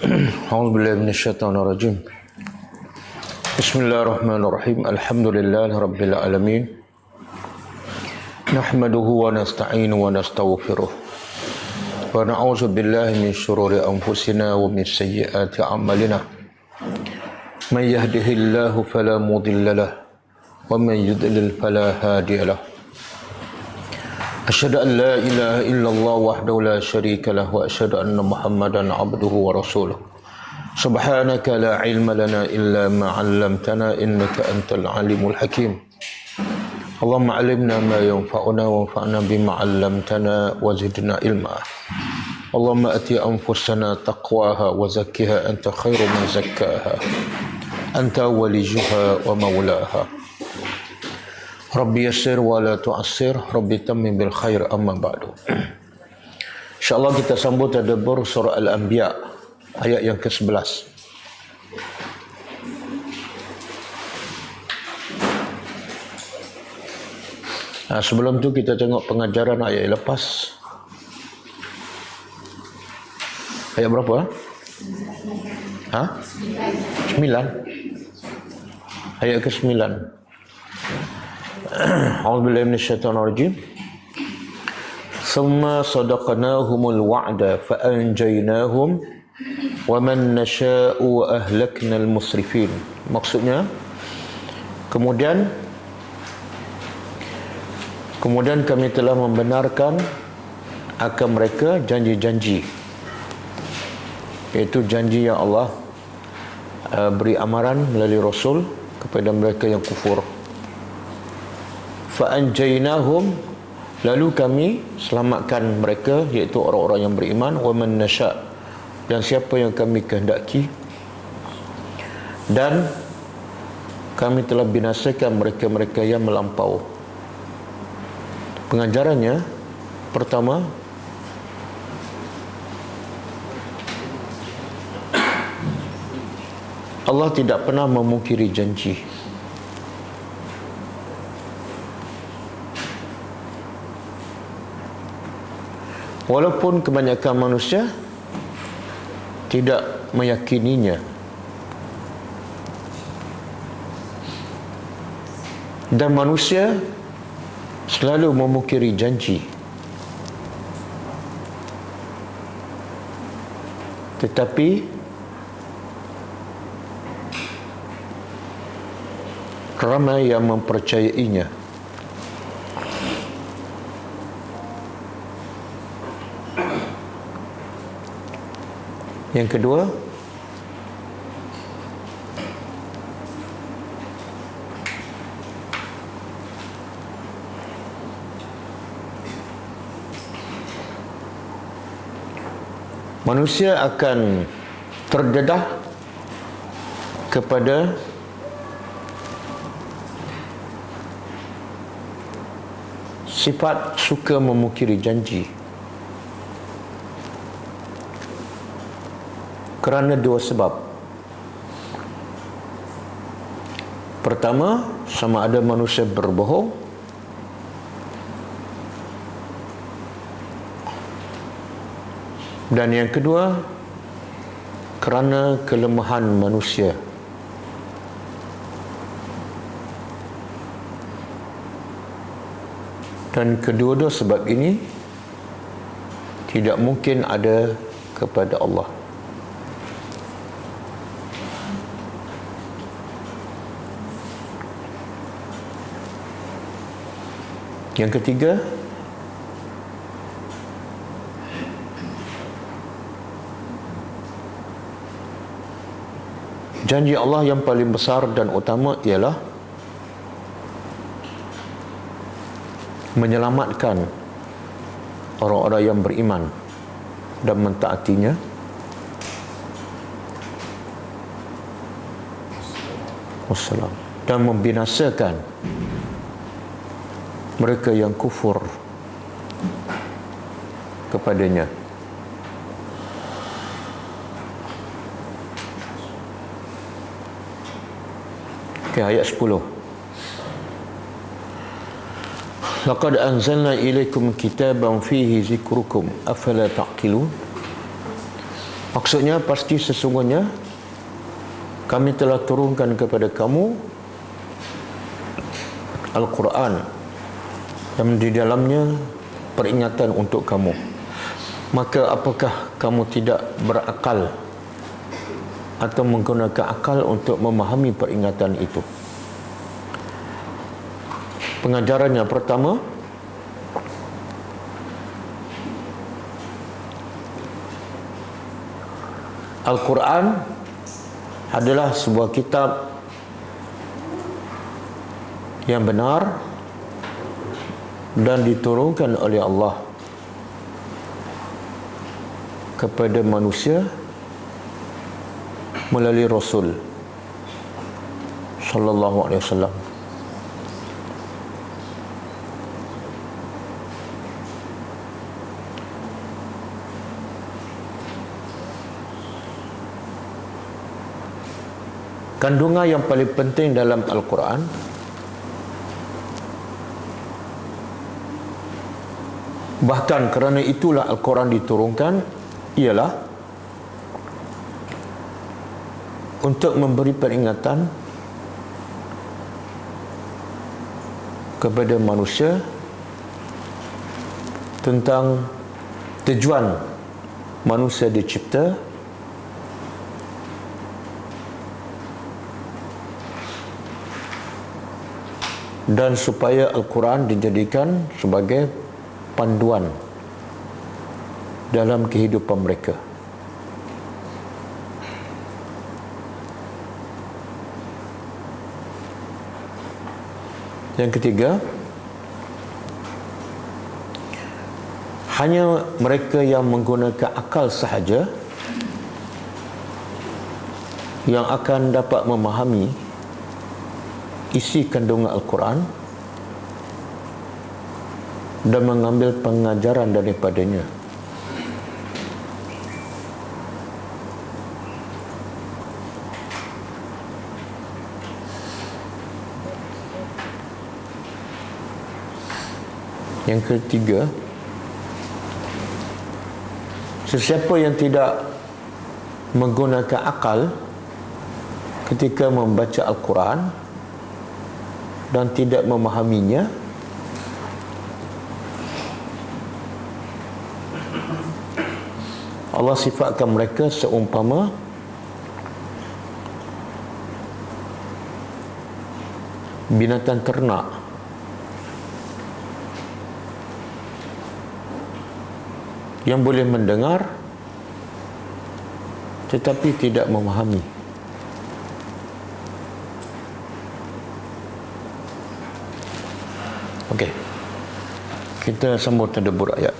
أعوذ بالله من الشيطان الرجيم. بسم الله الرحمن الرحيم. الحمد لله رب العالمين. نحمده ونستعينه ونستغفره ونعوذ بالله من شرور أنفسنا ومن سيئات أعمالنا. من يهده الله فلا مضل له ومن يضلل فلا هادي له. أشهد أن لا إله إلا الله وحده لا شريك له وأشهد أن محمدا عبده ورسوله. سبحانك لا علم لنا إلا ما علمتنا إنك أنت العليم الحكيم. اللهم علمنا ما ينفعنا وانفعنا بما علمتنا وزدنا علما. اللهم أتي أنفسنا تقواها وزكها أنت خير من زكاها أنت وليها ومولاها. Rabbi yassir wa la tu'assir, Rabbi tammim bil khair, amma ba'du. InsyaAllah kita sambut tadabbur surah Al-Anbiya ayat yang ke-11. Sebelum tu kita tengok pengajaran ayat lepas. Ayat berapa? 9. Ayat ke-9. أعوذ بالله من الشيطان الرجيم. ثم صدقناهم الوعد فأنجيناهم ومن نشاء وأهلكنا المسرفين. Maksudnya kemudian kami telah membenarkan akan mereka janji-janji, iaitu janji yang Allah beri amaran melalui Rasul kepada mereka yang kufur. Fa'anjaynahum, lalu kami selamatkan mereka, iaitu orang-orang yang beriman. Wa man nasha', dan siapa yang kami kehendaki, dan kami telah binasakan mereka-mereka yang melampau. Pengajarannya pertama, Allah tidak pernah memungkiri janji. Walaupun kebanyakan manusia tidak meyakininya, dan manusia selalu memungkiri janji, tetapi ramai yang mempercayainya. Yang kedua, manusia akan terdedah kepada sifat suka memungkiri janji kerana dua sebab. Pertama, sama ada manusia berbohong, dan yang kedua, kerana kelemahan manusia. Dan kedua-dua sebab ini tidak mungkin ada kepada Allah. Yang ketiga, janji Allah yang paling besar dan utama ialah menyelamatkan orang-orang yang beriman dan mentaatinya, dan membinasakan mereka yang kufur kepadanya. Ayat 10. Laqad anzalna ilaikum kitaban fihi zikrukum afala ta'qilun. Maksudnya pasti sesungguhnya kami telah turunkan kepada kamu Al-Quran yang di dalamnya peringatan untuk kamu. Maka apakah kamu tidak berakal atau menggunakan akal untuk memahami peringatan itu? Pengajarannya pertama, Al-Quran adalah sebuah kitab yang benar dan diturunkan oleh Allah kepada manusia melalui Rasul sallallahu alaihi wasallam. Kandungan yang paling penting dalam Al-Quran bahkan kerana itulah Al-Quran diturunkan ialah untuk memberi peringatan kepada manusia tentang tujuan manusia dicipta dan supaya Al-Quran dijadikan sebagai panduan dalam kehidupan mereka. Yang ketiga, hanya mereka yang menggunakan akal sahaja yang akan dapat memahami isi kandungan Al-Quran dan mengambil pengajaran daripadanya. Yang ketiga, sesiapa yang tidak menggunakan akal ketika membaca Al-Quran dan tidak memahaminya, Allah sifatkan mereka seumpama binatang ternak yang boleh mendengar tetapi tidak memahami. Okey. Kita sambung tadabbur ayat.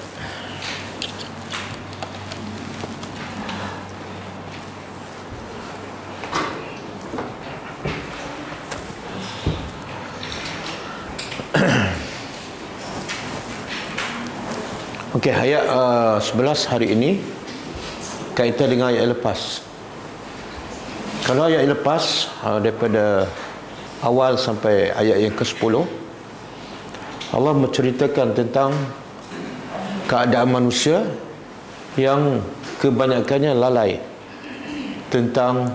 Okey, ayat 11 hari ini kaitan dengan ayat lepas. Kalau ayat lepas daripada awal sampai ayat yang ke-10, Allah menceritakan tentang keadaan manusia yang kebanyakannya lalai tentang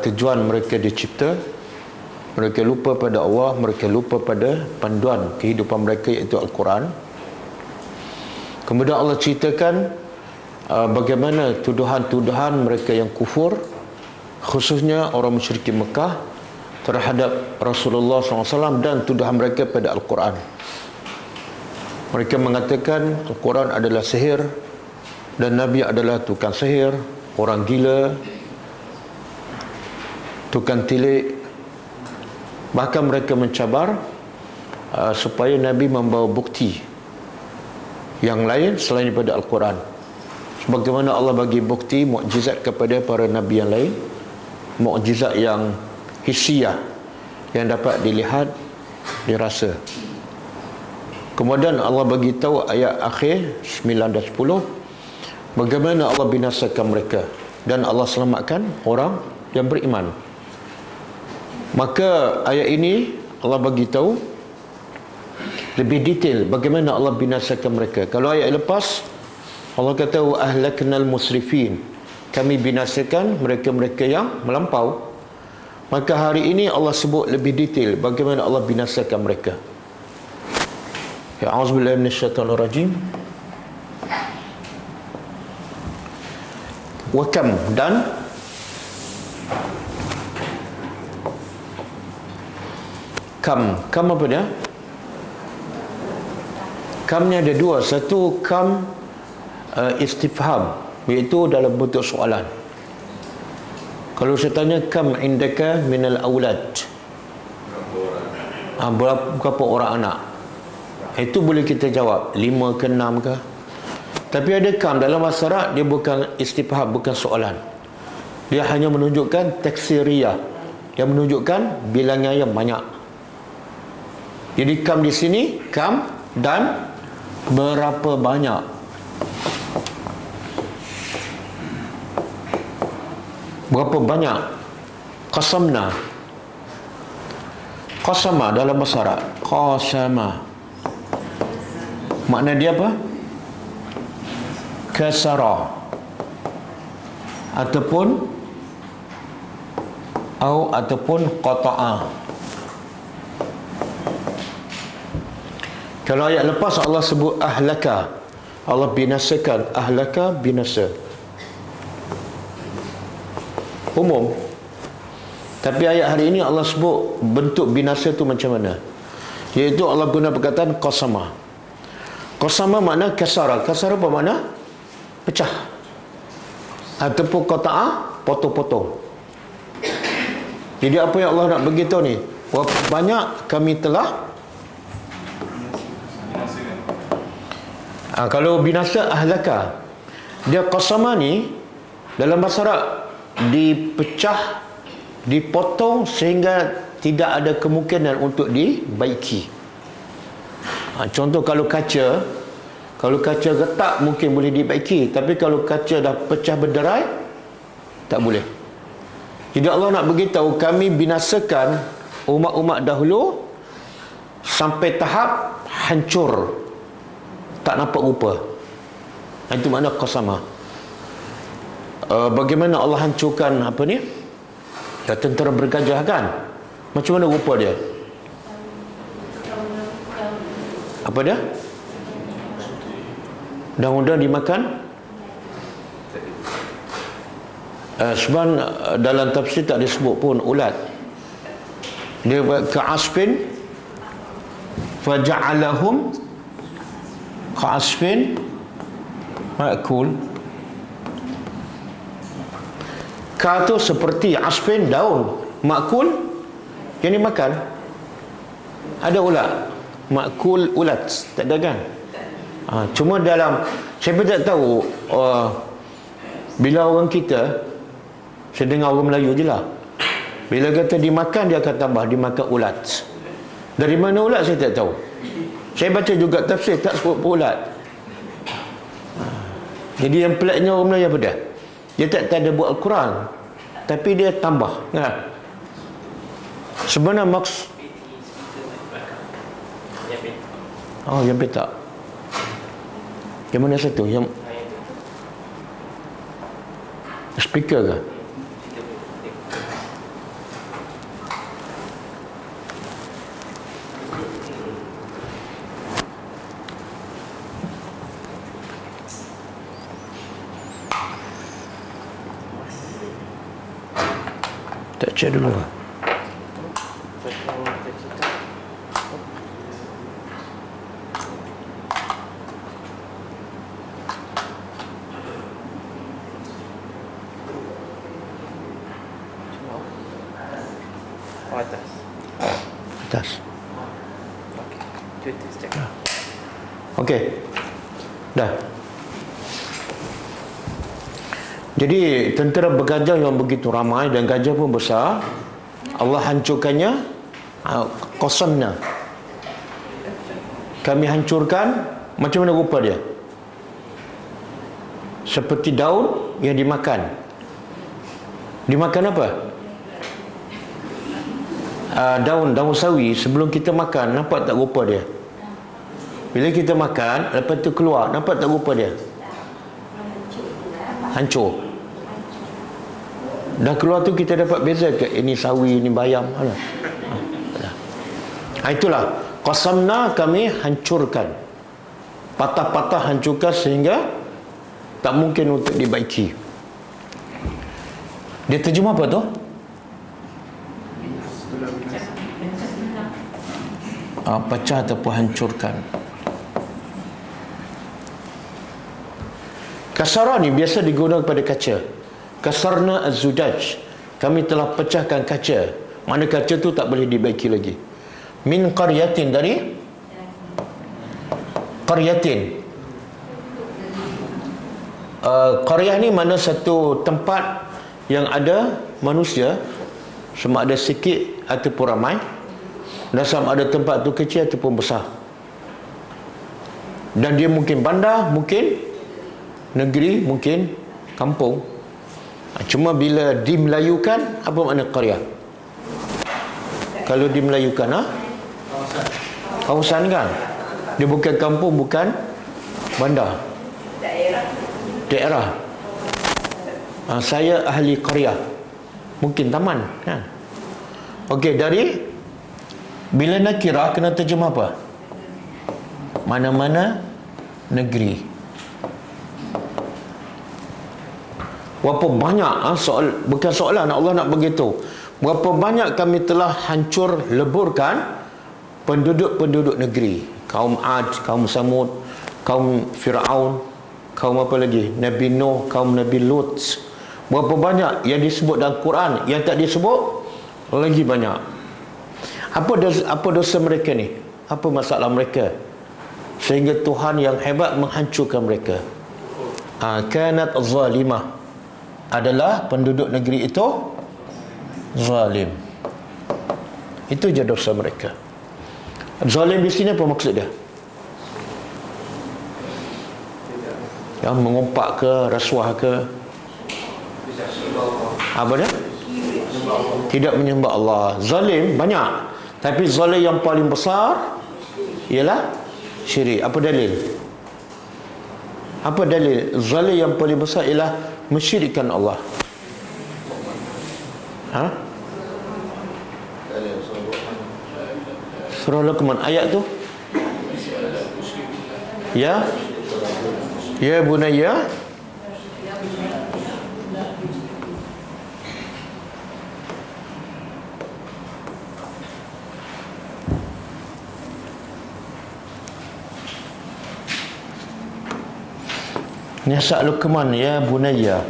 tujuan mereka dicipta. Mereka lupa pada Allah, mereka lupa pada panduan kehidupan mereka iaitu Al-Quran. Kemudian Allah ceritakan bagaimana tuduhan-tuduhan mereka yang kufur, khususnya orang musyrikin Mekah terhadap Rasulullah SAW dan tuduhan mereka pada Al-Quran. Mereka mengatakan Al-Quran adalah sihir dan Nabi adalah tukang sihir, orang gila, tukang tilik. Bahkan mereka mencabar supaya Nabi membawa bukti yang lain selain daripada Al-Quran. Sebagaimana Allah bagi bukti mukjizat kepada para Nabi yang lain, mukjizat yang hissiyah yang dapat dilihat, dirasa. Kemudian Allah bagi tahu ayat akhir 9 dan 10 bagaimana Allah binasakan mereka dan Allah selamatkan orang yang beriman. Maka ayat ini Allah bagi tahu lebih detail bagaimana Allah binasakan mereka. Kalau ayat lepas Allah kata wa ahlaknal musrifin, kami binasakan mereka-mereka yang melampau. Maka hari ini Allah sebut lebih detail bagaimana Allah binasakan mereka. Ya, auzubillahi minasyaitonir rajim. Wa kam, dan kam apa dia? Kamnya ada dua. Satu kam istifham, iaitu dalam bentuk soalan. Kalau saya tanya kam indaka minal aulad, berapa orang anak, itu boleh kita jawab 5 ke 6 ke. Tapi ada kam dalam bahasa Arab, dia bukan istifham, bukan soalan. Dia hanya menunjukkan taksiriyah, yang menunjukkan bilangan yang banyak. Jadi kam di sini, kam dan berapa banyak. Berapa banyak? Qasamna. Qasama dalam bahasa Arab, qasama, makna dia apa? Kasara, ataupun qata'a. Kalau ayat lepas Allah sebut ahlaka, Allah binasakan. Ahlaka, binasa, umum. Tapi ayat hari ini Allah sebut bentuk binasa tu macam mana, iaitu Allah guna perkataan qasama. Qasama makna kasara. Kasara apa makna? Pecah. Ataupun qata'a, potong-potong. Jadi apa yang Allah nak beritahu ni? Banyak kami telah kalau binasa ahlaka, dia qasama ni dalam bahasa Arab dipecah, dipotong sehingga tidak ada kemungkinan untuk dibaiki. Contoh kalau kaca retak mungkin boleh dibaiki, tapi kalau kaca dah pecah berderai tak boleh. Jadi Allah nak beritahu kami binasakan umat-umat dahulu sampai tahap hancur, tak nampak rupa. Itu makna qasama. Bagaimana Allah hancurkan apa ni? Tentera bergajah kan? Macam mana rupa dia? Apa dia? Daun-daun dimakan? Sebab dalam tafsir tak disebut pun ulat. Dia ka'asfin faja'alahum ka'asfin ma'kul. Ka tu seperti asfin, daun. Ma'kul yang dimakan. Ada ulat. Ma'kul ulat, tak ada kan? Cuma dalam, saya pun tak tahu, bila orang kita, saya dengar orang Melayu je lah, bila kata dimakan, dia akan tambah dimakan ulat. Dari mana ulat saya tak tahu. Saya baca juga tafsir, tak sebut ulat. Jadi yang peliknya orang Melayu apa dia? Dia tak ada buat Al-Quran, tapi dia tambah kan? Sebenarnya maksud yang petak. Yang mana satu? Yang speaker ke? Tak cek dulu lah. Atas. Okey. Dah. Jadi tentera bergajah yang begitu ramai dan gajah pun besar, Allah hancurkannya. Qasamna, kami hancurkan. Macam mana rupa dia? Seperti daun yang dimakan. Dimakan apa? Daun sawi. Sebelum kita makan, nampak tak rupa dia? Bila kita makan, lepas tu keluar, nampak tak rupa dia? hancur. Dah keluar tu kita dapat beza ke ini sawi, ini bayam. Itulah qasamna, kami hancurkan, patah-patah hancurkan sehingga tak mungkin untuk dibaiki. Dia terjemah apa tu? Pecah ataupun hancurkan. Kasara ni biasa digunakan pada kaca. Kasarna az-zujaj, kami telah pecahkan kaca. Mana kaca tu tak boleh dibaiki lagi. Min qaryatin, dari qaryatin. Qaryah ni mana satu tempat yang ada manusia, sama ada sikit ataupun ramai, dan sama ada tempat tu kecil ataupun besar. Dan dia mungkin bandar, mungkin negeri, mungkin kampung. Cuma bila dimelayukan, apa makna qaryah? Kalau dimelayukan, kawasan kan? Dia bukan kampung, bukan bandar, daerah. Saya ahli qaryah, mungkin taman kan? Okey, dari bila nakirah kena terjemah apa? Mana-mana negeri. Berapa banyak soal, bukan soalan Allah nak begitu. Berapa banyak kami telah hancur leburkan penduduk-penduduk negeri. Kaum Ad, kaum Samud, kaum Fir'aun, kaum apa lagi? Nabi Nuh, kaum Nabi Lut. Berapa banyak yang disebut dalam Quran, yang tak disebut lagi banyak. Apa dosa mereka ni? Apa masalah mereka sehingga Tuhan yang hebat menghancurkan mereka? Kanat zalimah, adalah penduduk negeri itu zalim. Itu je dosa mereka. Zalim di sini apa maksud dia? Yang mengumpat ke, rasuah ke, apa dia? Tidak menyembah Allah. Zalim banyak, tapi zalim yang paling besar ialah syirik. Apa dalil? Apa dalil? Zalim yang paling besar ialah mensyirikkan Allah. Surah Luqman ayat tu. Ya bunayya, Nisa Luqman, ya bunayya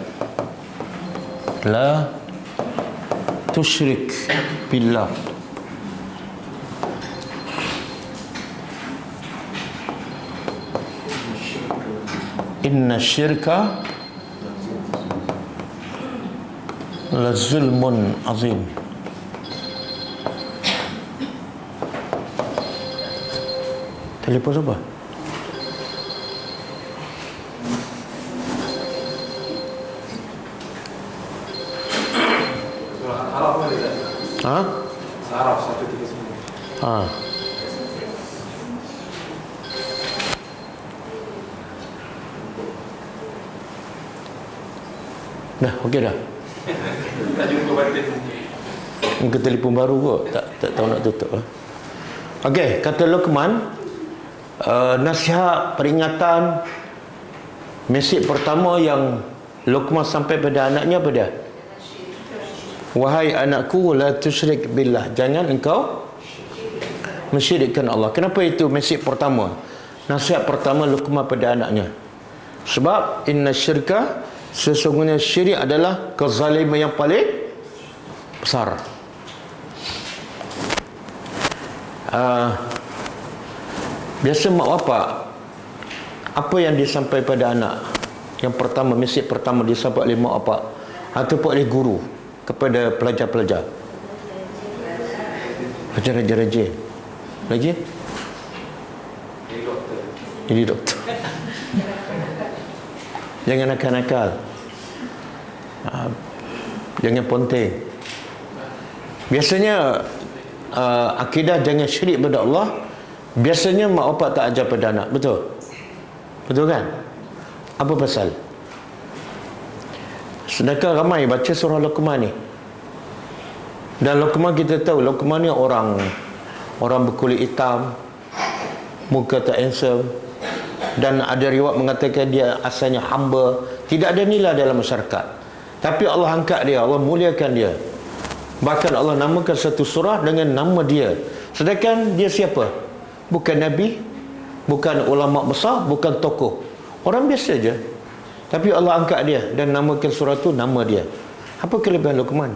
la tusyrik billah inna syirka la zulmun azim. Telefon siapa? Araf 139. Dah, okey dah. Tak jumpa batin. Mungkin telefon baru kot, tak tahu nak tutup. Okey, kata Luqman, nasihat, peringatan, mesej pertama yang Luqman sampai pada anaknya apa dia? Wahai anakku, la tusyrik billah, jangan engkau mensyirikkan Allah. Kenapa itu mesej pertama? Nasihat pertama Luqman pada anaknya. Sebab inna syirka, sesungguhnya syirik adalah kezaliman yang paling besar. Biasa mak bapak, apa yang disampaikan pada anak? Yang pertama, mesej pertama disampaikan oleh mak bapak ataupun oleh guru kepada pelajar-pelajar. Pelajar rajin. Lagi? Jadi doktor. Jangan nakal-nakal. Jangan ponteng. Biasanya akidah jangan syirik pada Allah, biasanya mak bapak tak ajar pada anak. Betul? Betul kan? Apa pasal? Sedangkan ramai baca surah Luqman ni. Dan Luqman kita tahu, Luqman ni orang berkulit hitam, muka tak handsome, dan ada riwayat mengatakan dia asalnya hamba, tidak ada nilai dalam masyarakat. Tapi Allah angkat dia, Allah muliakan dia. Bahkan Allah namakan satu surah dengan nama dia. Sedangkan dia siapa? Bukan Nabi, bukan ulama besar, bukan tokoh, orang biasa je. Tapi Allah angkat dia dan namakan surah tu nama dia. Apa kelebihan Luqman?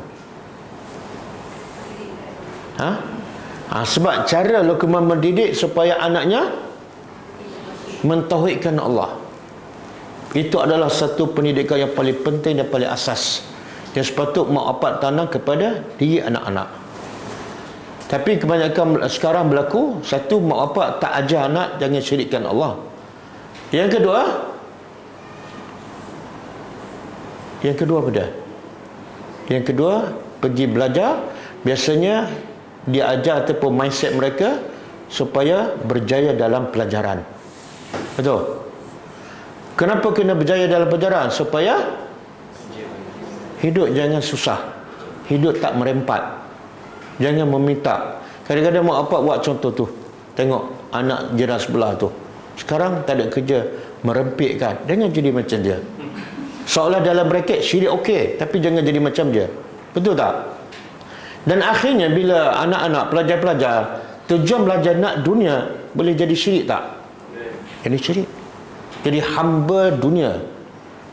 Sebab cara Luqman mendidik supaya anaknya mentauhidkan Allah. Itu adalah satu pendidikan yang paling penting dan paling asas yang sepatut mak bapak tanam kepada diri anak-anak. Tapi kebanyakan sekarang berlaku, satu, mak bapak tak ajar anak jangan syirikkan Allah. Yang kedua apa? Yang kedua, pergi belajar, biasanya dia ajar ataupun mindset mereka supaya berjaya dalam pelajaran. Betul? Kenapa kena berjaya dalam pelajaran? Supaya hidup jangan susah, hidup tak merempat, jangan meminta. Kadang-kadang mak bapak buat contoh tu, tengok anak jiran sebelah tu sekarang tak ada kerja, merempitkan, jangan jadi macam dia. Seolah dalam bracket syirik okey, tapi jangan jadi macam dia. Betul tak? Dan akhirnya bila anak-anak pelajar-pelajar tujuan belajar nak dunia, boleh jadi syirik tak? Jadi syirik, jadi hamba dunia.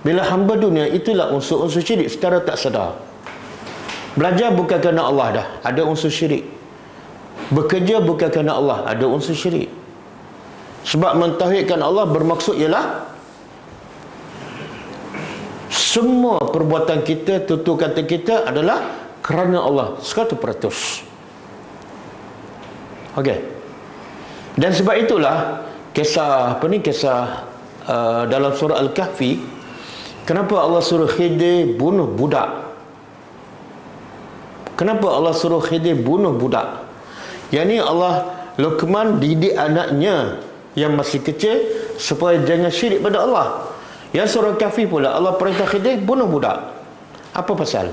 Bila hamba dunia, itulah unsur-unsur syirik secara tak sedar. Belajar bukan kerana Allah dah, ada unsur syirik. Bekerja bukan kerana Allah, ada unsur syirik. Sebab mentauhidkan Allah bermaksud ialah semua perbuatan kita, tutur kata kita adalah kerana Allah 100%. Okey. Dan sebab itulah kisah dalam surah Al-Kahfi, kenapa Allah suruh Khidir bunuh budak? Kenapa Allah suruh Khidir bunuh budak? Yang ni Allah, Luqman didik anaknya yang masih kecil supaya jangan syirik pada Allah. Yang surah Kahfi pula Allah perintah Khidir bunuh budak. Apa pasal?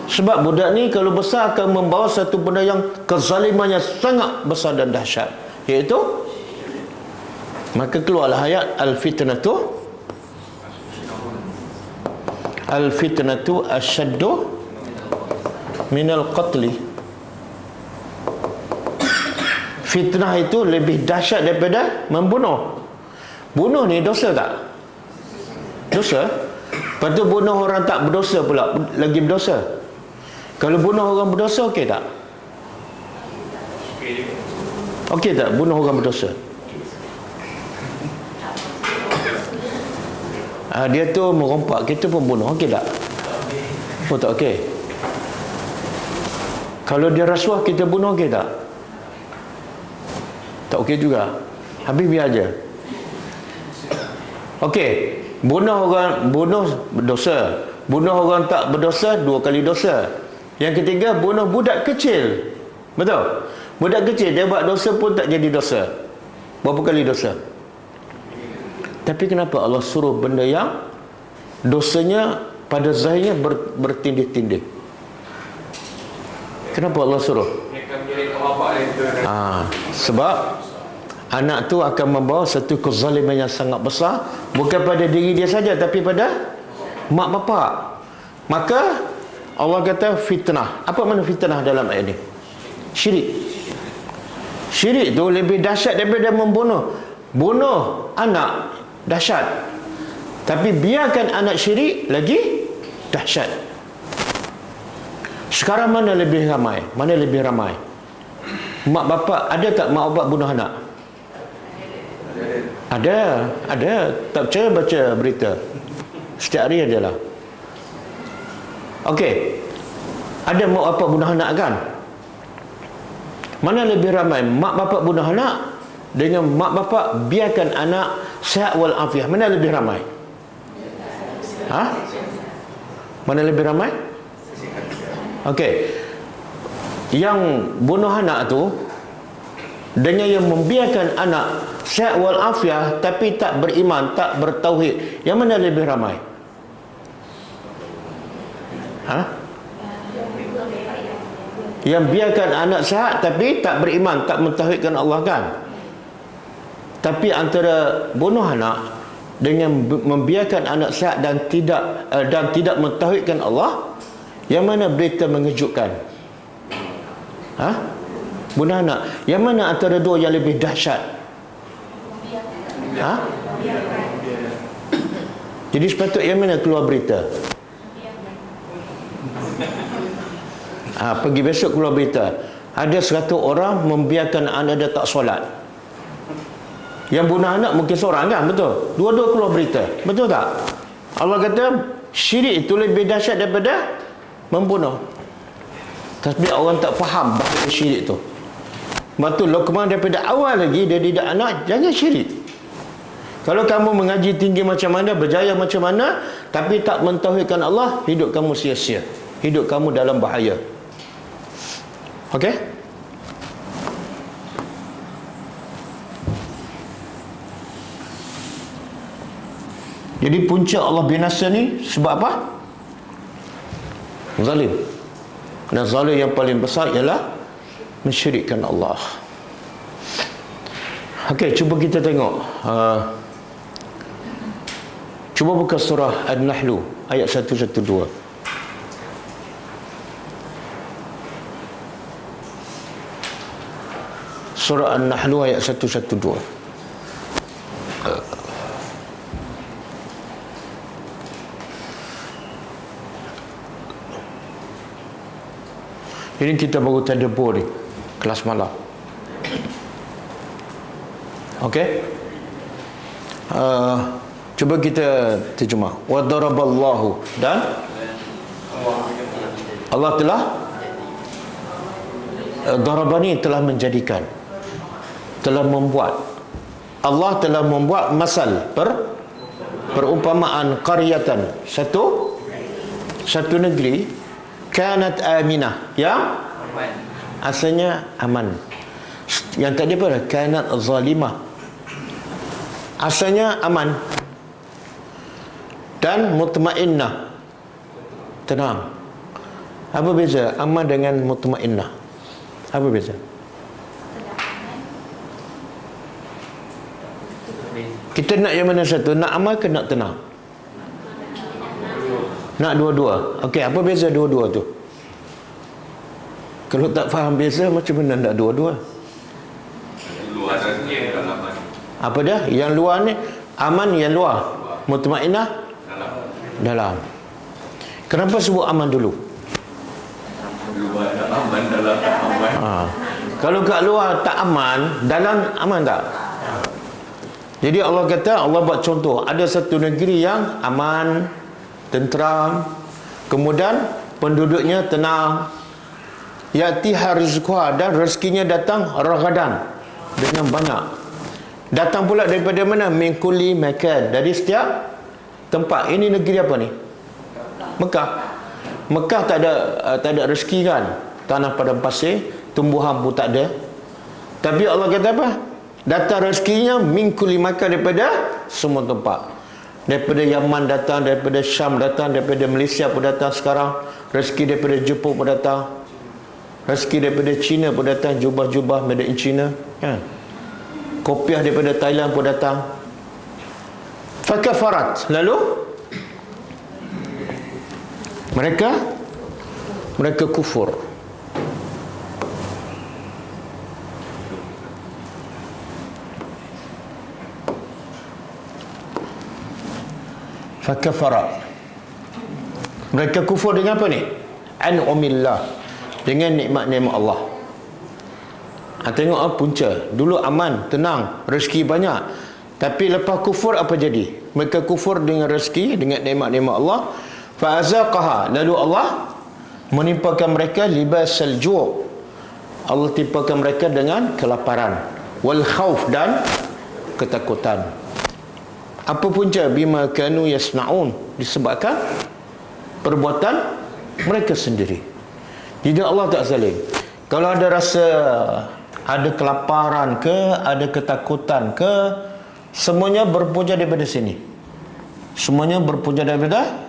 Sebab budak ni kalau besar akan membawa satu benda yang kezaliman yang sangat besar dan dahsyat, iaitu, maka keluarlah ayat Al-fitnatu asyaddu minal qatli. Fitnah itu lebih dahsyat daripada membunuh. Bunuh ni dosa tak? Dosa. Lepas tu bunuh orang tak berdosa pula lagi berdosa. Kalau bunuh orang berdosa okey tak? Okey tak bunuh orang berdosa? Dia tu merompak, kita pun bunuh, okey tak? Oh tak okey. Kalau dia rasuah kita bunuh, okey tak? Tak okey juga. Habis biar aja. Okey, bunuh orang berdosa, bunuh orang tak berdosa 2 kali dosa. Yang ketiga, bunuh budak kecil. Betul? Budak kecil dia buat dosa pun tak jadi dosa. Berapa kali dosa? Tapi kenapa Allah suruh benda yang dosanya pada zahirnya bertindih-tindih? Kenapa Allah suruh? Sebab anak tu akan membawa satu kezaliman yang sangat besar, bukan pada diri dia saja tapi pada mak bapak. Maka Allah kata fitnah. Apa makna fitnah dalam ayat ini? Syirik. Syirik tu lebih dahsyat daripada membunuh. Bunuh anak dahsyat, tapi biarkan anak syirik lagi dahsyat. Sekarang mana lebih ramai? Mak bapak, ada tak mak bapak bunuh anak? Ada. Tak percaya baca berita. Setiap hari adalah. Okey. Ada mak bapak bunuh anak kan? Mana lebih ramai? Mak bapak bunuh anak dengan mak bapak biarkan anak sihat wal afiah. Mana lebih ramai? Mana lebih ramai? Okey. Yang bunuh anak tu dengan yang membiarkan anak sihat walafiat tapi tak beriman, tak bertauhid, yang mana lebih ramai? Yang biarkan anak sihat tapi tak beriman, tak mentauhidkan Allah, kan? Tapi antara bunuh anak dengan membiarkan anak sihat dan tidak mentauhidkan Allah, yang mana berita mengejutkan? Bunuh anak. Yang mana antara dua yang lebih dahsyat? Jadi sepatutnya yang mana keluar berita? Pergi besok keluar berita, ada 100 orang membiarkan anak dia tak solat. Yang bunuh anak mungkin seorang, kan? Betul? Dua-dua keluar berita. Betul tak? Allah kata syirik itu lebih dahsyat daripada membunuh. Tapi orang tak faham bahawa syirik tu. Betul, Luqman daripada awal lagi dia didik anak, jangan syirik. Kalau kamu mengaji tinggi macam mana, berjaya macam mana, tapi tak mentauhidkan Allah, hidup kamu sia-sia. Hidup kamu dalam bahaya. Okey? Jadi punca Allah binasa ni sebab apa? Zalim. Dan zalim yang paling besar ialah mensyirikkan Allah. Okey, cuba kita tengok. Cuba buka surah An-Nahl ayat 112. Surah An-Nahl ayat 112. Ini kita baru tadabbur ni, kelas malam. Okey? Cuba kita terjemah. Wa daraballahu, dan Allah telah darabani telah menjadikan, telah membuat. Allah telah membuat masal, perumpamaan qaryatan, satu negeri kanat aminah, yang asalnya aman. Yang tadi apa? Kanat zalimah, asalnya aman, dan mutmainnah, tenang. Apa beza aman dengan mutmainnah? Apa beza? Kita nak yang mana satu? Nak aman ke nak tenang? Nak dua-dua. Okey, apa beza dua-dua tu? Kalau tak faham beza, macam mana nak dua-dua? Luar dalam. Apa dah? Yang luar ni aman, yang luar mutmainnah dalam. Kenapa sebut aman dulu? Luar tak aman, dalam tak aman. Kalau kat luar tak aman, dalam aman tak? Jadi Allah kata, Allah buat contoh, ada satu negeri yang aman, tenteram, kemudian penduduknya tenang, ya'tiha rizquha, dan rezekinya datang ragadan, dengan banyak. Datang pula daripada mana? Min kulli makan, dari setiap tempat. Ini negeri apa ni? Mekah. Mekah tak ada rezeki, kan? Tanah padang pasir, tumbuhan pun tak ada. Tapi Allah kata apa? Datang rezekinya min kulli makan, daripada semua tempat. Daripada Yaman datang, daripada Syam datang, daripada Malaysia pun datang sekarang. Rezeki daripada Jepun pun datang. Rezeki daripada China pun datang, jubah-jubah made in China, kan? Kopiah daripada Thailand pun datang. Fakafarat, lalu mereka kufur. Fakafarat, mereka kufur dengan apa ni? An'umillah, dengan nikmat-nikmat Allah. Tengok punca. Dulu aman, tenang, rezeki banyak. Tapi lepas kufur apa jadi? Mereka kufur dengan rezeki, dengan nikmat-nikmat Allah. Fa'azaqaha, lalu Allah menimpakan mereka libasal ju'. Allah timpakan mereka dengan kelaparan, wal khauf, dan ketakutan. Apa punca? Bima kanu yasna'un, disebabkan perbuatan mereka sendiri. Jadi Allah tak zalim. Kalau ada rasa ada kelaparan ke, ada ketakutan ke, semuanya berpunca daripada sini. Semuanya berpunca daripada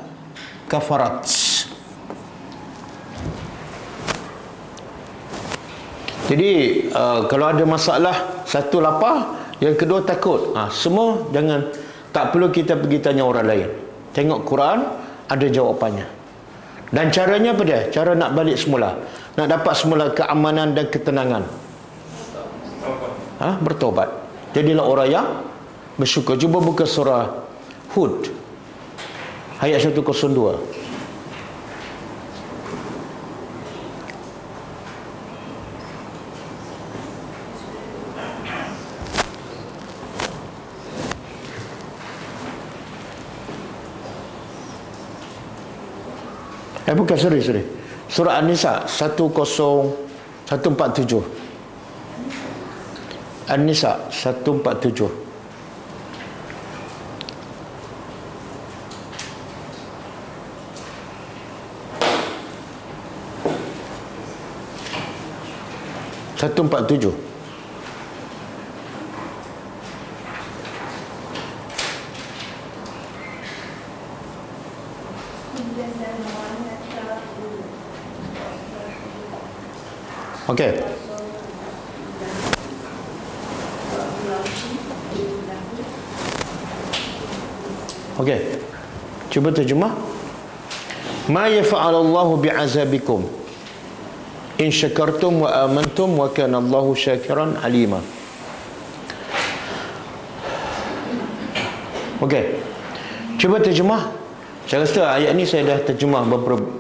kafarat. Jadi kalau ada masalah, satu lapar, yang kedua takut. Semua jangan, tak perlu kita pergi tanya orang lain. Tengok Quran, ada jawapannya. Dan caranya apa dia? Cara nak balik semula, nak dapat semula keamanan dan ketenangan. Bertobat. Jadilah orang yang bersyukur. Cuba buka surah Hud ayat 102. Bukan, sorry. Surah An-Nisa 147. An-Nisa 147. Okey. Okey. Cuba terjemah. Ma yaf'alullahu bi'azabikum in syakartum wa amantum wa kana Allahu syakiran alima. Okey. Cuba terjemah. Saya rasa ayat ni saya dah terjemah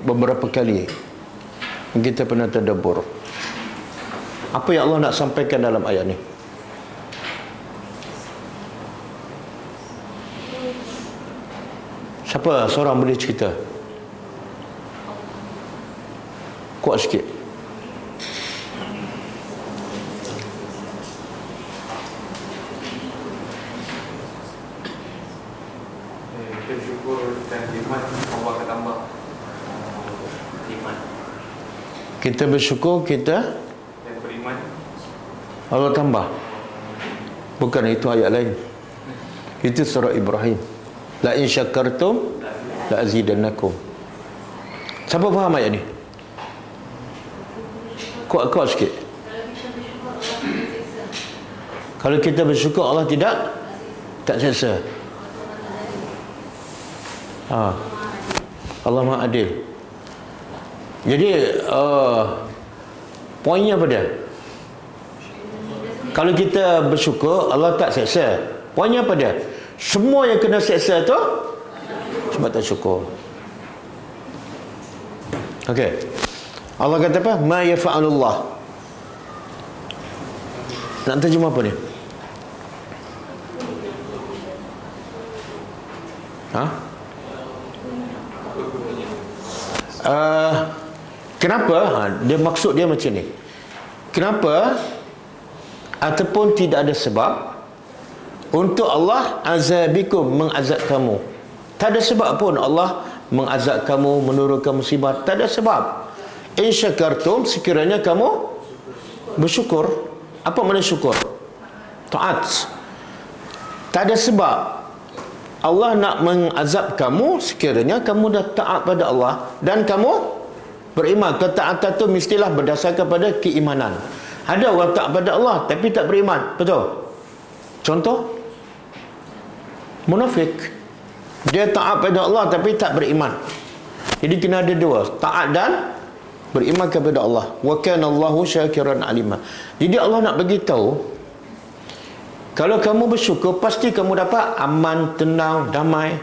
beberapa kali. Kita pernah tadabbur. Apa yang Allah nak sampaikan dalam ayat ni? Siapa seorang boleh cerita? Kuat sikit. Bersyukur dan iman, Allah akan tambah iman. Kita bersyukur, kita Dan beriman, Allah tambah. Bukan, itu ayat lain. Itu surah Ibrahim. La in syakartum la azidannakum. Siapa faham ayat ni? Kuat sikit. Kalau kita bersyukur, Allah tak seksa. Allah Maha Adil. Jadi poinnya apa dia? Kalau kita bersyukur, Allah tak seksa. Poinnya apa dia? Semua yang kena seksa tu sebab tak syukur. Okey. Allah kata apa? Ma yaf'alullah. Nak terjemah apa ni? Kenapa? Dia maksud dia macam ni. Kenapa? Ataupun tidak ada sebab untuk Allah azabikum, mengazab kamu. Tak ada sebab pun Allah mengazab kamu, menurunkan musibah. Tak ada sebab. In syakartum, sekiranya kamu bersyukur. Apa makna syukur? Taat. Tak ada sebab Allah nak mengazab kamu sekiranya kamu dah taat pada Allah dan kamu beriman. Ketaatan itu mestilah berdasarkan pada keimanan. Ada orang taat pada Allah tapi tak beriman. Betul? Contoh? Munafik. Dia taat pada Allah tapi tak beriman. Jadi kena ada dua, taat dan beriman kepada Allah. Wa kana Allahu syakiran alima. Jadi Allah nak bagi tahu, kalau kamu bersyukur pasti kamu dapat aman, tenang, damai.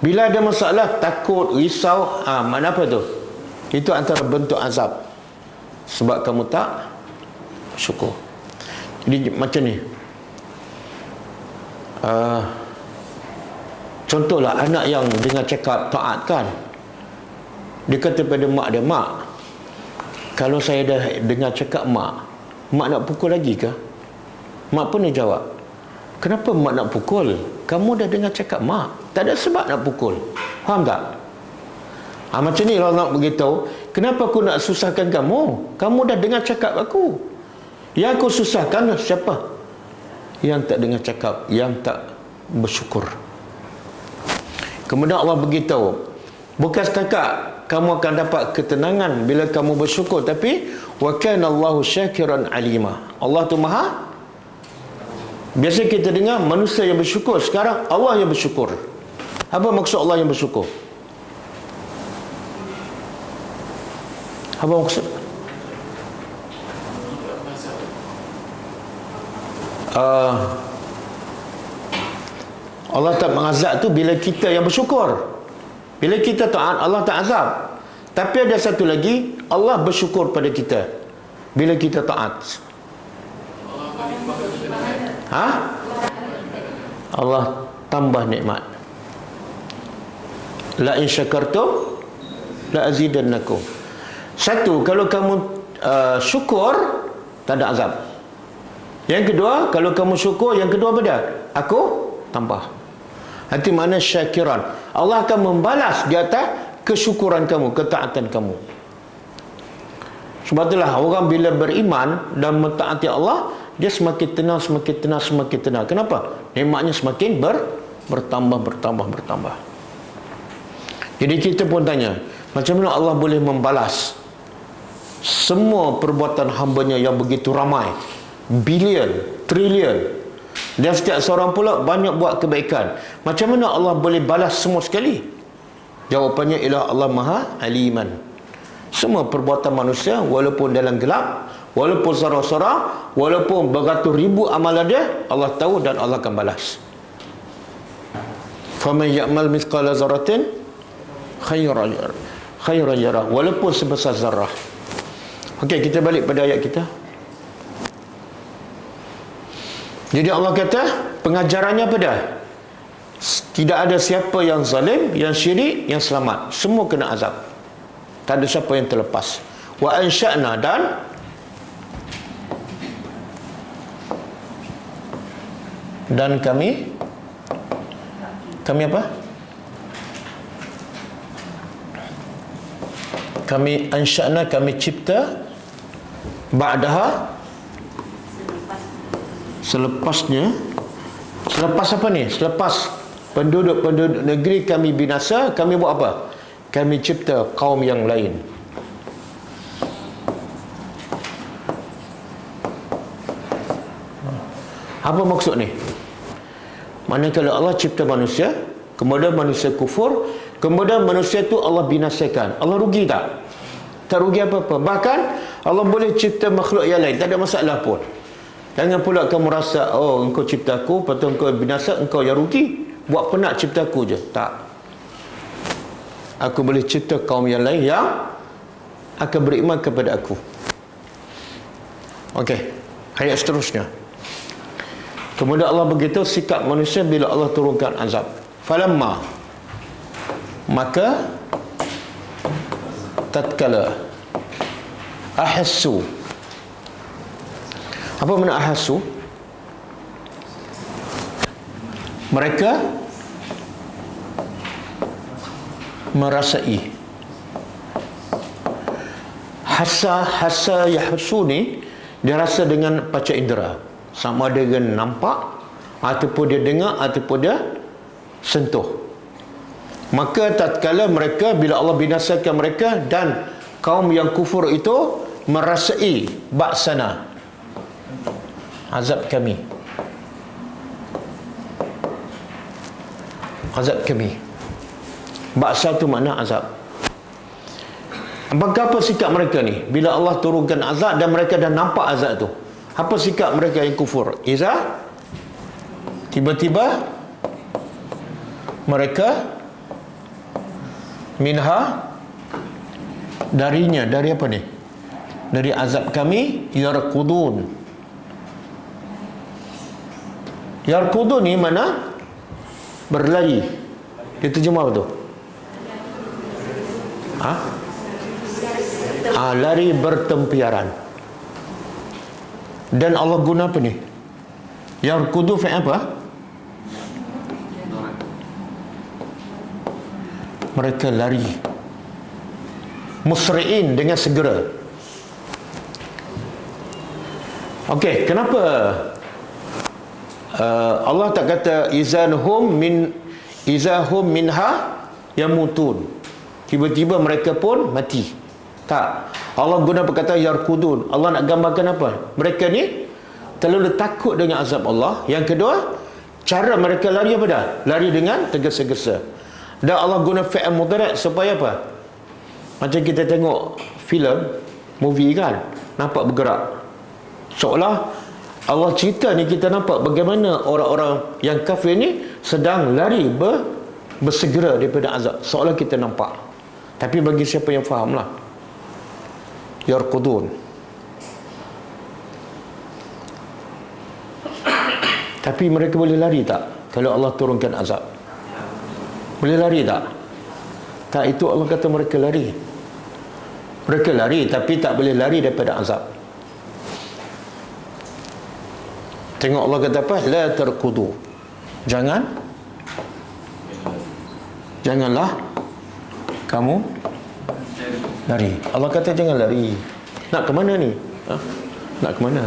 Bila ada masalah, takut, risau, mana apa tu? Itu antara bentuk azab. Sebab kamu tak syukur. Jadi macam ni. Contohlah anak yang dengar cakap taat kan. Dia kata pada mak dia, mak, kalau saya dah dengar cakap mak nak pukul lagi ke? Mak pun dia jawab, kenapa mak nak pukul? Kamu dah dengar cakap mak, tak ada sebab nak pukul. Faham tak? Macam ni Allah nak beritahu, kenapa aku nak susahkan kamu? Kamu dah dengar cakap aku. Yang kau susahkan siapa? Yang tak dengar cakap, yang tak bersyukur. Kemudian Allah beritahu, bukan setakat kamu akan dapat ketenangan bila kamu bersyukur, tapi wa kana Allahu syakiran alima. Allah tu Maha. Biasa kita dengar manusia yang bersyukur, sekarang Allah yang bersyukur. Apa maksud Allah yang bersyukur? Apa maksud? Allah tak mengazab tu bila kita yang bersyukur. Bila kita taat, Allah tak azab. Tapi ada satu lagi, Allah bersyukur pada kita bila kita taat. Allah tambah nikmat. La in syakartum la azidannakum. Satu, kalau kamu syukur, tak ada azab. Yang kedua, kalau kamu syukur, yang kedua apa dia? Aku tambah. Nanti mana syakiran. Allah akan membalas di atas kesyukuran kamu, ketaatan kamu. Sebab itulah orang bila beriman dan mentaati Allah, dia semakin tenang, semakin tenang, semakin tenang. Kenapa? Nikmatnya semakin bertambah. Jadi kita pun tanya, macam mana Allah boleh membalas semua perbuatan hambanya yang begitu ramai, bilion, trilion, dan setiap seorang pula banyak buat kebaikan. Macam mana Allah boleh balas semua sekali? Jawapannya ialah Allah Maha Aliman. Semua perbuatan manusia, walaupun dalam gelap, walaupun sorang-sorang, walaupun beratus ribu amalan dia, Allah tahu dan Allah akan balas. Faman ya'mal mithqala zarratin khairan yarah, walaupun sebesar zarah. Okey, kita balik pada ayat kita. Jadi Allah kata, pengajarannya apa dah? Tidak ada siapa yang zalim, yang syirik, yang selamat. Semua kena azab. Tak ada siapa yang terlepas. Wa ansha'na, dan kami apa? Kami ansha'na, kami cipta, ba'daha, selepasnya. Selepas apa ni? Selepas penduduk-penduduk negeri kami binasa, kami buat apa? Kami cipta kaum yang lain. Apa maksud ni? Manakala Allah cipta manusia, kemudian manusia kufur, kemudian manusia tu Allah binasakan, Allah rugi tak? Tak rugi apa-apa. Bahkan Allah boleh cipta makhluk yang lain, tak ada masalah pun. Jangan pula kamu rasa, oh engkau cipta aku, lepas tu engkau binasa, engkau yang rugi. Buat penat cipta aku je. Tak. Aku boleh cipta kaum yang lain yang akan beriman kepada aku. Okey, ayat seterusnya. Kemudian Allah beritahu sikap manusia bila Allah turunkan azab. Falamma, maka tatkala ahassu. Apa makna ahassu? Mereka merasai. Hasa yahsu ni dia rasa dengan panca indera. Sama ada dengan nampak, ataupun dia dengar, ataupun dia sentuh. Maka tatkala mereka, bila Allah binasakan mereka dan kaum yang kufur itu merasai ba'sana, azab kami. Azab kami. Ba'sa tu makna azab. Apa sikap mereka ni? Bila Allah turunkan azab dan mereka dah nampak azab tu, apa sikap mereka yang kufur? Iza tiba-tiba mereka minha, darinya, dari apa ni? Dari azab kami, yarqudun. Yarqudun ni mana? Berlari. Dia terjemah apa tu? Lari bertempiaran. Dan Allah guna apa ni? Yarqudu fi apa? Mereka lari musri'in, dengan segera. Okey, kenapa Allah tak kata izahum minha yamutun, tiba-tiba mereka pun mati? Tak. Allah guna perkataan yarkudun. Allah nak gambarkan apa? Mereka ni terlalu takut dengan azab Allah. Yang kedua, cara mereka lari apa dah? Lari dengan tergesa-gesa. Dan Allah guna fi'il mudhari' supaya apa? Macam kita tengok filem, movie kan, nampak bergerak. Seolah Allah cerita ni, kita nampak bagaimana orang-orang yang kafir ni sedang lari bersegera daripada azab. Seolah kita nampak. Tapi bagi siapa yang faham lah, yarqudun. Tapi mereka boleh lari tak kalau Allah turunkan azab? Boleh lari tak? Tak, itu Allah kata mereka lari. Mereka lari tapi tak boleh lari daripada azab. Tengok Allah kata apa? La tarqudu. Janganlah kamu lari. Allah kata jangan lari. Nak ke mana ni? Nak ke mana?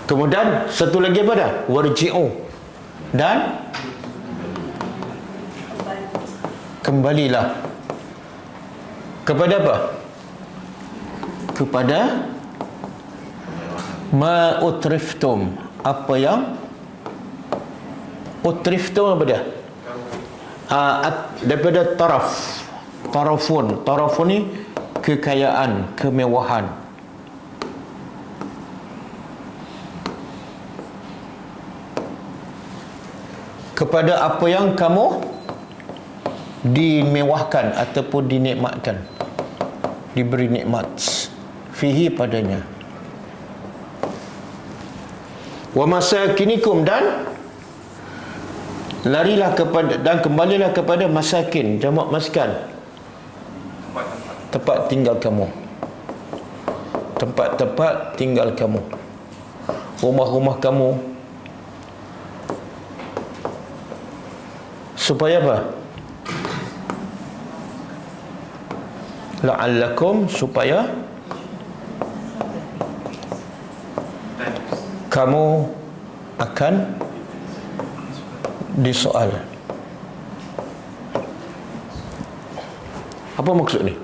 Kemudian satu lagi apa dah? Warji'u. Dan kembalilah. Kepada apa? Kepada ma utriftum. Apa yang utriftum apa dia? Daripada tarafun ni kekayaan, kemewahan. Kepada apa yang kamu dimewahkan ataupun dinikmatkan, diberi nikmat fihi padanya. Wa masakinikum, dan larilah kepada dan kembalilah kepada masakin, jamak maskan, tempat tinggal kamu, tempat-tempat tinggal kamu, rumah-rumah kamu. Supaya apa? La'allakum, supaya kamu akan disoal. Apa maksud ni?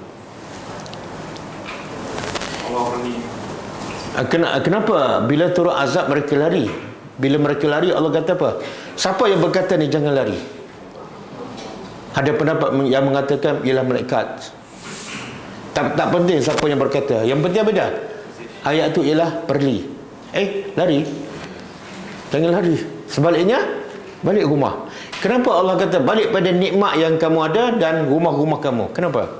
Kenapa bila turun azab mereka lari? Bila mereka lari, Allah kata apa? Siapa yang berkata ni jangan lari? Ada pendapat yang mengatakan ialah malaikat. Tak penting siapa yang berkata. Yang penting apa dah? Ayat tu ialah perli. Lari. Jangan lari. Sebaliknya, balik rumah. Kenapa Allah kata balik pada nikmat yang kamu ada dan rumah-rumah kamu? Kenapa?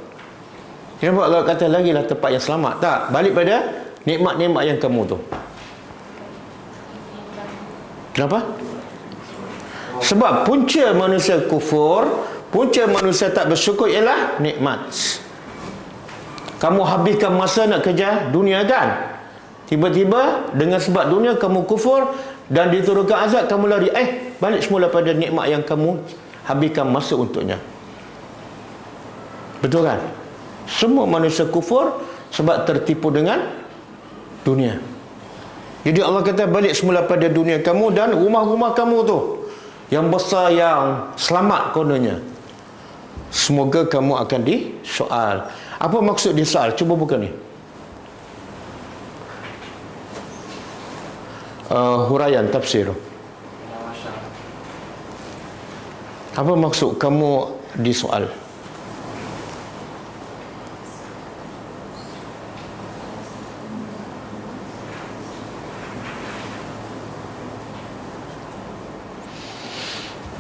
Kenapa Allah kata larilah tempat yang selamat? Tak. Balik pada nikmat-nikmat yang kamu tu. Kenapa? Sebab punca manusia kufur, punca manusia tak bersyukur ialah nikmat. Kamu habiskan masa nak kejar dunia kan? Tiba-tiba dengan sebab dunia kamu kufur dan diturunkan azab, kamu lari. Balik semula pada nikmat yang kamu habiskan masa untuknya. Betul kan? Semua manusia kufur sebab tertipu dengan dunia. Jadi Allah kata balik semula pada dunia kamu dan rumah-rumah kamu tu yang besar, yang selamat kononnya. Semoga kamu akan disoal. Apa maksud disoal? Cuba buka ni. Huraian tafsir. Apa maksud kamu disoal?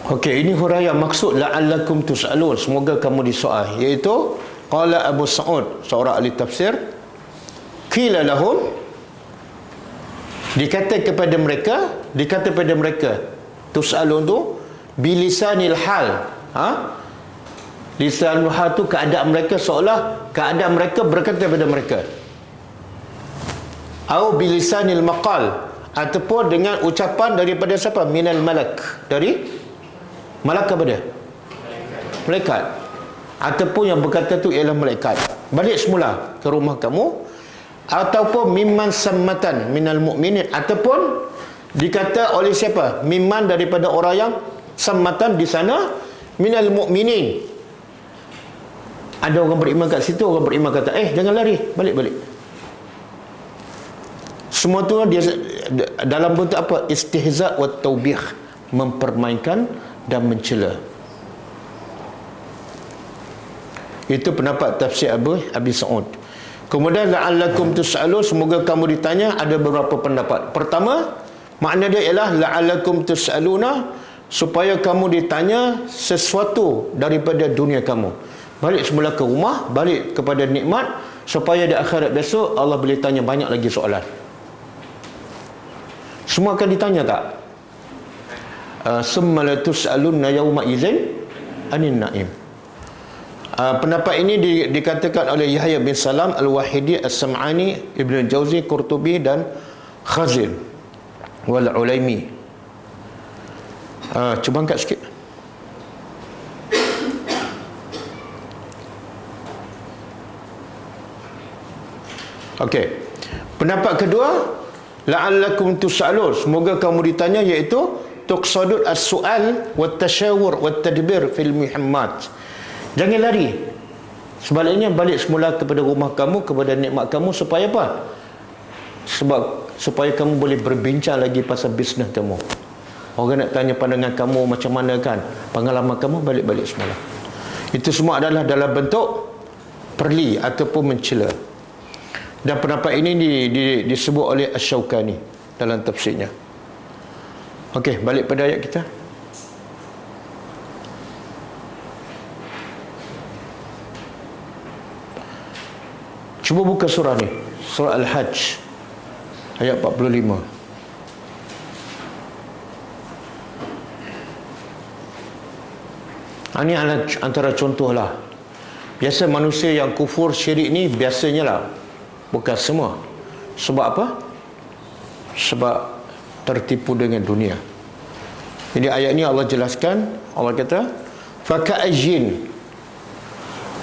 Okey, ini huraian maksud la'allakum tus'alun, semoga kamu disoal, iaitu qala Abu Sa'ud, seorang ahli tafsir, qila lahum, dikata kepada mereka tus'alun tu bilisanil hal. Lisanul hal tu keadaan mereka, seolah keadaan mereka berkata kepada mereka, au bilisanil maqal, ataupun dengan ucapan daripada siapa? Minal malak, dari malak apa dia? Malaikat. Ataupun yang berkata tu ialah malaikat. Balik semula ke rumah kamu ataupun mimman sammatan minal mu'minin, ataupun dikata oleh siapa? Mimman daripada orang yang sammatan di sana minal mu'minin. Ada orang beriman kat situ, orang beriman kata, jangan lari, balik. Semua tu dia dalam bentuk apa? Istihza' wa taubih, mempermainkan dan mencela. Itu pendapat tafsir Abi Sa'ud. Kemudian la'allakum tus'alun, semoga kamu ditanya. Ada beberapa pendapat. Pertama, makna dia ialah la'allakum tus'aluna, supaya kamu ditanya sesuatu daripada dunia kamu. Balik semula ke rumah, balik kepada nikmat, supaya di akhirat besok Allah boleh tanya banyak lagi soalan. Semua akan ditanya tak? Summa la tus'alunna yawma idzin anin na'im. Pendapat ini dikatakan oleh Yahya bin Salam Al-Wahidi, As-Sam'ani, Ibn Jauzi, Qurtubi dan Khazin wal Ulaimi. Cuba angkat sikit. Okey. Pendapat kedua, la'allakum tus'alun, semoga kamu ditanya, iaitu tuqsadud as-su'al wat tashawur wat tadbir fil muhimmat. Jangan lari. Sebaliknya balik semula kepada rumah kamu, kepada nikmat kamu, supaya apa? Supaya kamu boleh berbincang lagi pasal bisnes kamu. Orang nak tanya pandangan kamu macam mana kan, pengalaman kamu, balik-balik semula. Itu semua adalah dalam bentuk perli ataupun mencela. Dan pendapat ini disebut oleh Asy-Syaukani dalam tafsirnya. Okey, balik pada ayat kita. Cuba buka surah ni, surah Al-Hajj ayat 45. Ini antara contoh lah. Biasa manusia yang kufur syirik ni biasanya lah, bukan semua. Sebab apa? Sebab tertipu dengan dunia. Jadi ayat ni Allah jelaskan. Allah kata faka'ajin.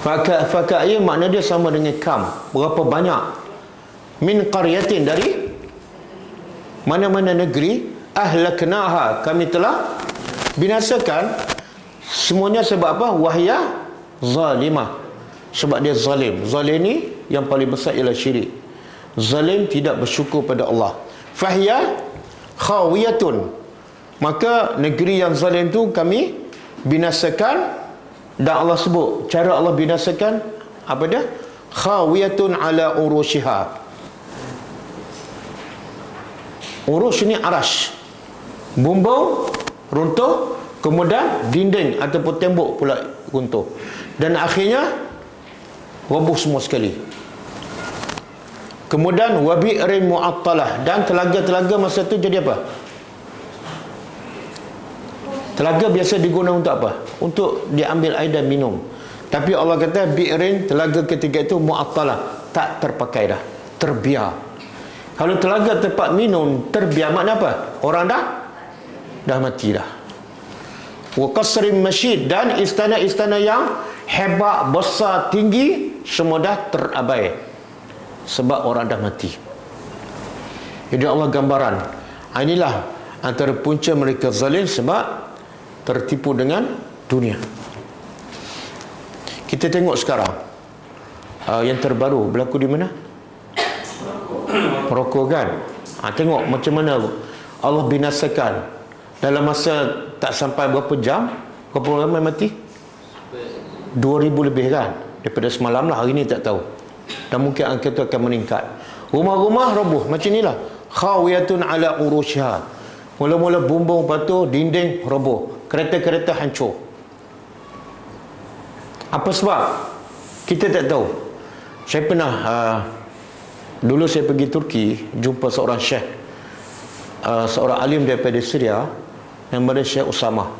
Faka'ajin makna dia sama dengan kam. Berapa banyak? Min qaryatin, dari mana-mana negeri, ahlaknaha, kami telah binasakan. Semuanya sebab apa? Wahya zalimah, sebab dia zalim. Zalim ni yang paling besar ialah syirik. Zalim tidak bersyukur pada Allah. Fahya khawiyatun, maka negeri yang zalim tu kami binasakan. Dan Allah sebut cara Allah binasakan apa dia? Khawiyatun ala urushiha. Urush ni arash, bumbung runtuh, kemudian dinding ataupun tembok pula runtuh, dan akhirnya roboh semua sekali. Kemudian wabi'rin mu'attalah, dan telaga-telaga masa tu jadi apa? Telaga biasa digunakan untuk apa? Untuk diambil air dan minum. Tapi Allah kata bi'rin, telaga ketiga itu mu'attalah, tak terpakai dah, terbiar. Kalau telaga tempat minum terbiar, makna apa? Orang dah mati dah. Wa qasrin masyid, dan istana-istana yang hebat, besar, tinggi, semua dah terabai sebab orang dah mati. Jadi Allah gambaran, inilah antara punca mereka zalim sebab tertipu dengan dunia. Kita tengok sekarang yang terbaru berlaku di mana? Morocco kan. Tengok macam mana Allah binasakan dalam masa tak sampai berapa jam. Berapa ramai mati? 2,000 lebih kan. Daripada semalam lah, hari ni tak tahu. Dan mungkin angka itu akan meningkat. Rumah-rumah roboh macam inilah. Khawiyatun ala urushiha. Mula-mula bumbung batu, dinding roboh, kereta-kereta hancur. Apa sebab? Kita tak tahu. Saya pernah dulu saya pergi Turki, jumpa seorang syekh, seorang alim daripada Syria, yang bernama Syekh Usama.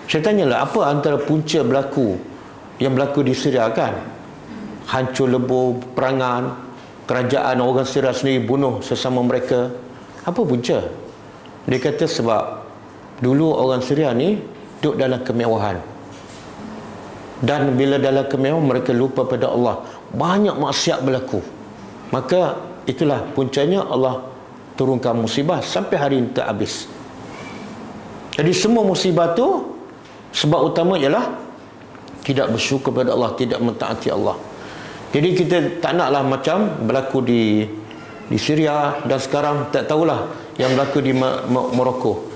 Saya tanyalah, apa antara punca yang berlaku di Syria kan? Hancur lebur, perangan, kerajaan orang Syria sendiri bunuh sesama mereka. Apa punca? Dia kata sebab dulu orang Syria ni duduk dalam kemewahan, dan bila dalam kemewahan mereka lupa pada Allah, banyak maksiat berlaku. maka itulah puncanya Allah turunkan musibah sampai hari ini tak habis. Jadi semua musibah tu sebab utama ialah tidak bersyukur kepada Allah, tidak mentaati Allah. Jadi kita tak naklah macam berlaku di Syria, dan sekarang tak tahulah yang berlaku di Morocco.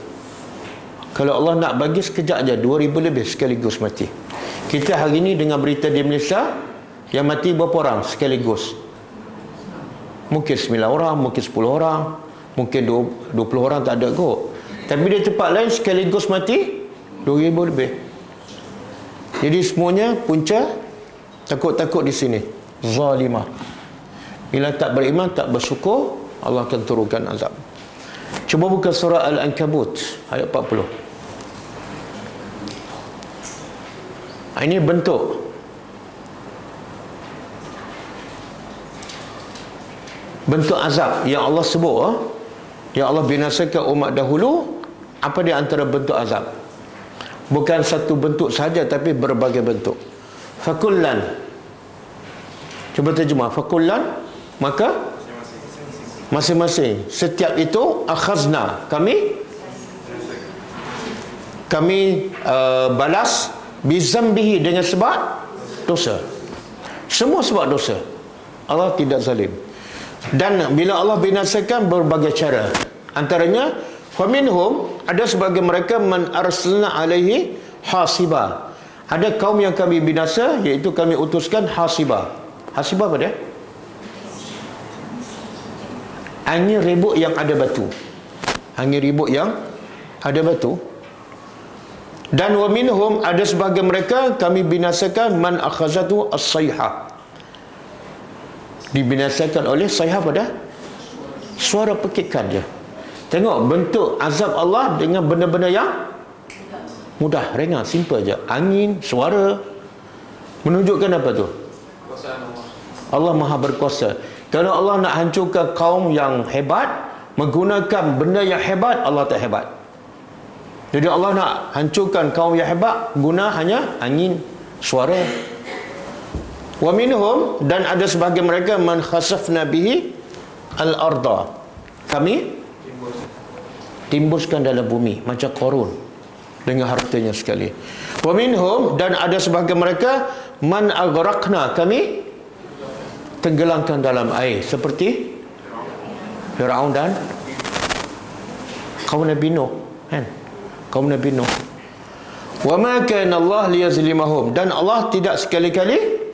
Kalau Allah nak bagi sekejap aja 2,000 lebih sekaligus mati. Kita hari ini dengan berita di Malaysia yang mati berapa orang sekaligus? Mungkin 9 orang, mungkin 10 orang, mungkin 20 orang, tak ada kot. Tapi di tempat lain sekaligus mati 2,000 lebih. Jadi semuanya punca takut-takut di sini. Zalimah. Bila tak beriman, tak bersyukur, Allah akan turunkan azab. Cuba buka surah Al-Ankabut ayat 40. Ini bentuk azab yang Allah sebut, yang Allah binasakan umat dahulu. Apa di antara bentuk azab? Bukan satu bentuk saja, tapi berbagai bentuk. Fakullan, cuba terjemah. Fakullan, maka masing-masing. Setiap itu akhazna, kami balas bizambihi, dengan sebab dosa. Semua sebab dosa. Allah tidak zalim. Dan bila Allah binasakan berbagai cara, antaranya faminhum, ada sebagai mereka man arsalna alaihi hasiba. Ada kaum yang kami binasa, iaitu kami utuskan hasiba. Hasiba apa dia? Angin ribut yang ada batu. Angin ribut yang ada batu. Dan wa minhum, ada sebagai mereka kami binasakan man akhazatu as-sayha. Dibinasakan oleh sayha pada suara pekikan je. Tengok bentuk azab Allah dengan benda-benda yang mudah, ringan, simple je. Angin, suara, menunjukkan apa tu? Allah Maha berkuasa. Kalau Allah nak hancurkan kaum yang hebat, menggunakan benda yang hebat, Allah tak hebat. Jadi Allah nak hancurkan kaum yang hebat, guna hanya angin, suara. Wa minhum, dan ada sebahagian mereka man khasafna bihi al-arda. Kami timbuskan dalam bumi macam Qarun dengan hartanya sekali. Wa minhum, dan ada sebahagian mereka man aghraqna, kami tenggelamkan dalam air, seperti Firaun dan kaum Nabi Nuh, kan? Kaum Nabi Nuh. Wa ma kana Allah liyazlimahum, dan Allah tidak sekali-kali,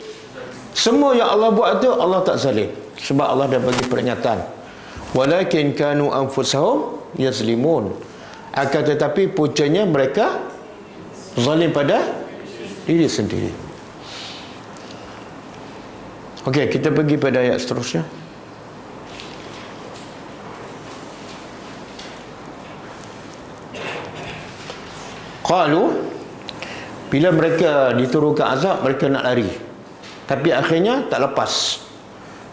semua yang Allah buat itu Allah tak zalim, sebab Allah dah bagi pernyataan, walakin kanu anfusahum yazlimun, akan tetapi puncanya mereka zalim pada diri sendiri. Okey, kita pergi pada ayat seterusnya. Qalu, bila mereka diturunkan azab, mereka nak lari, tapi akhirnya tak lepas.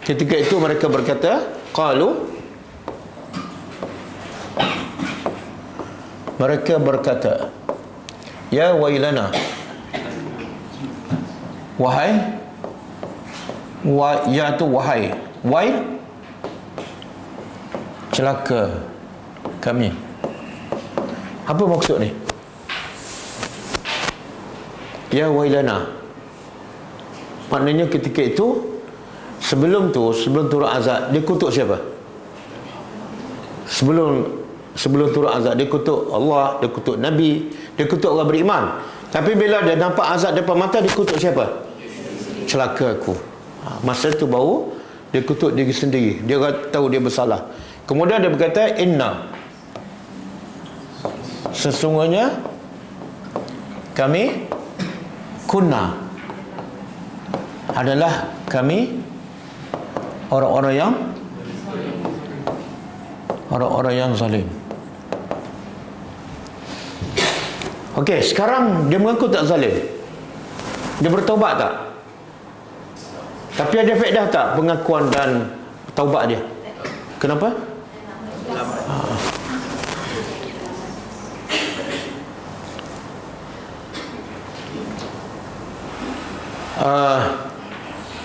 Ketika itu mereka berkata, qalu, mereka berkata, ya wailana, wahai, ya tu wahai, wail, celaka kami. Apa maksud ni? Ya wailana, maknanya ketika itu, sebelum turun azab, dia kutuk siapa? Sebelum turun azab, dia kutuk Allah, dia kutuk Nabi, dia kutuk orang beriman. Tapi bila dia nampak azab depan mata, dia kutuk siapa? Celaka aku. Masa itu baru dia kutuk diri sendiri. Dia tahu dia bersalah. Kemudian dia berkata, inna, sesungguhnya kami, kunna, adalah kami orang-orang yang zalim. Okey, sekarang dia mengaku tak zalim. Dia bertaubat tak? Tapi ada faedah tak pengakuan dan taubat dia? Kenapa?